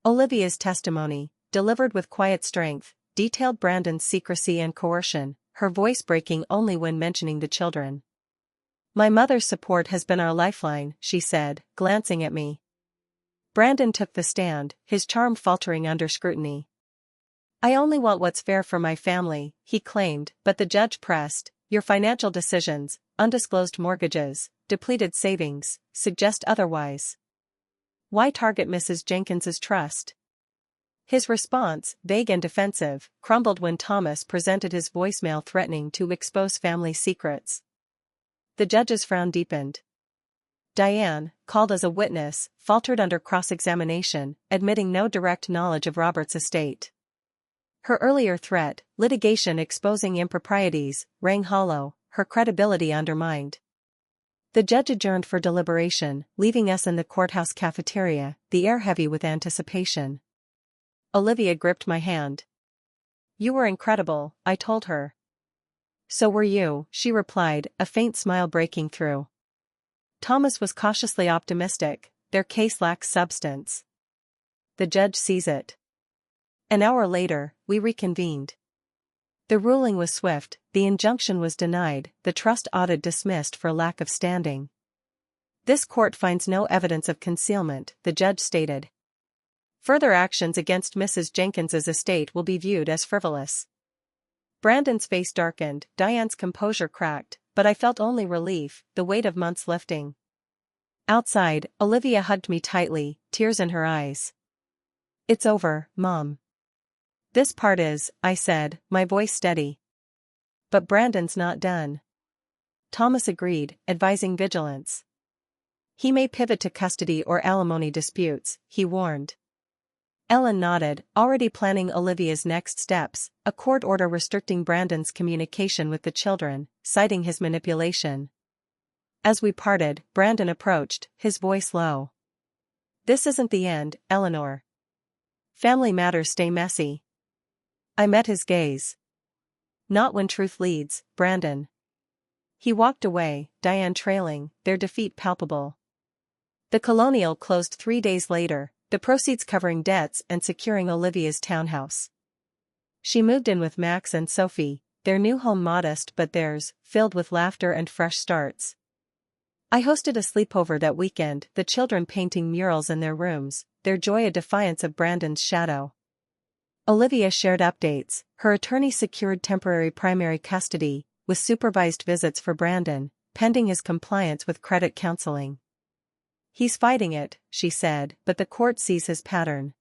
Olivia's testimony, delivered with quiet strength, detailed Brandon's secrecy and coercion, her voice breaking only when mentioning the children. My mother's support has been our lifeline, she said, glancing at me. Brandon took the stand, his charm faltering under scrutiny. I only want what's fair for my family, he claimed, but the judge pressed, your financial decisions, undisclosed mortgages, depleted savings, suggest otherwise. Why target Mrs. Jenkins's trust? His response, vague and defensive, crumbled when Thomas presented his voicemail threatening to expose family secrets. The judge's frown deepened. Diane, called as a witness, faltered under cross-examination, admitting no direct knowledge of Robert's estate. Her earlier threat, litigation exposing improprieties, rang hollow, her credibility undermined. The judge adjourned for deliberation, leaving us in the courthouse cafeteria, the air heavy with anticipation. Olivia gripped my hand. You were incredible, I told her. So were you, she replied, a faint smile breaking through. Thomas was cautiously optimistic, their case lacks substance. The judge sees it. An hour later, we reconvened. The ruling was swift, the injunction was denied, the trust audit dismissed for lack of standing. This court finds no evidence of concealment, the judge stated. Further actions against Mrs. Jenkins's estate will be viewed as frivolous. Brandon's face darkened, Diane's composure cracked, but I felt only relief, the weight of months lifting. Outside, Olivia hugged me tightly, tears in her eyes. It's over, Mom. This part is, I said, my voice steady. But Brandon's not done. Thomas agreed, advising vigilance. He may pivot to custody or alimony disputes, he warned. Ellen nodded, already planning Olivia's next steps, a court order restricting Brandon's communication with the children, citing his manipulation. As we parted, Brandon approached, his voice low. This isn't the end, Eleanor. Family matters stay messy. I met his gaze. Not when truth leads, Brandon. He walked away, Diane trailing, their defeat palpable. The Colonial closed 3 days later, the proceeds covering debts and securing Olivia's townhouse. She moved in with Max and Sophie, their new home modest but theirs, filled with laughter and fresh starts. I hosted a sleepover that weekend, the children painting murals in their rooms, their joy a defiance of Brandon's shadow. Olivia shared updates, her attorney secured temporary primary custody, with supervised visits for Brandon, pending his compliance with credit counseling. He's fighting it, she said, but the court sees his pattern.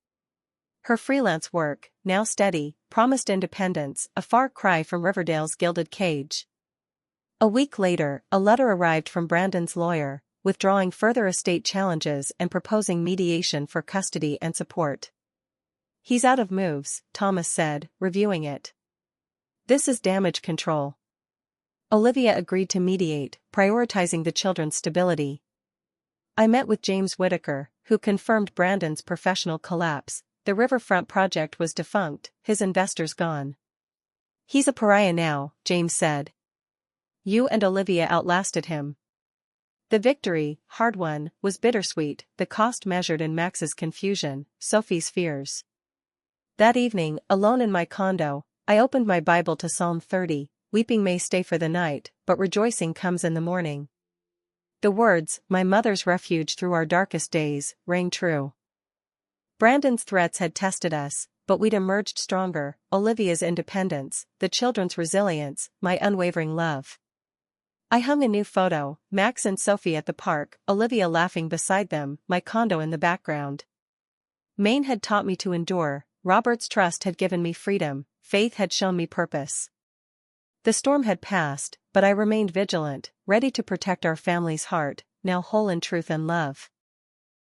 Her freelance work, now steady, promised independence, a far cry from Riverdale's gilded cage. A week later, a letter arrived from Brandon's lawyer, withdrawing further estate challenges and proposing mediation for custody and support. He's out of moves, Thomas said, reviewing it. This is damage control. Olivia agreed to mediate, prioritizing the children's stability. I met with James Whitaker, who confirmed Brandon's professional collapse. The riverfront project was defunct, his investors gone. He's a pariah now, James said. You and Olivia outlasted him. The victory, hard won, was bittersweet, the cost measured in Max's confusion, Sophie's fears. That evening, alone in my condo, I opened my Bible to Psalm 30, weeping may stay for the night, but rejoicing comes in the morning. The words, my mother's refuge through our darkest days, rang true. Brandon's threats had tested us, but we'd emerged stronger, Olivia's independence, the children's resilience, my unwavering love. I hung a new photo, Max and Sophie at the park, Olivia laughing beside them, my condo in the background. Maine had taught me to endure, Robert's trust had given me freedom, faith had shown me purpose. The storm had passed, but I remained vigilant, ready to protect our family's heart, now whole in truth and love.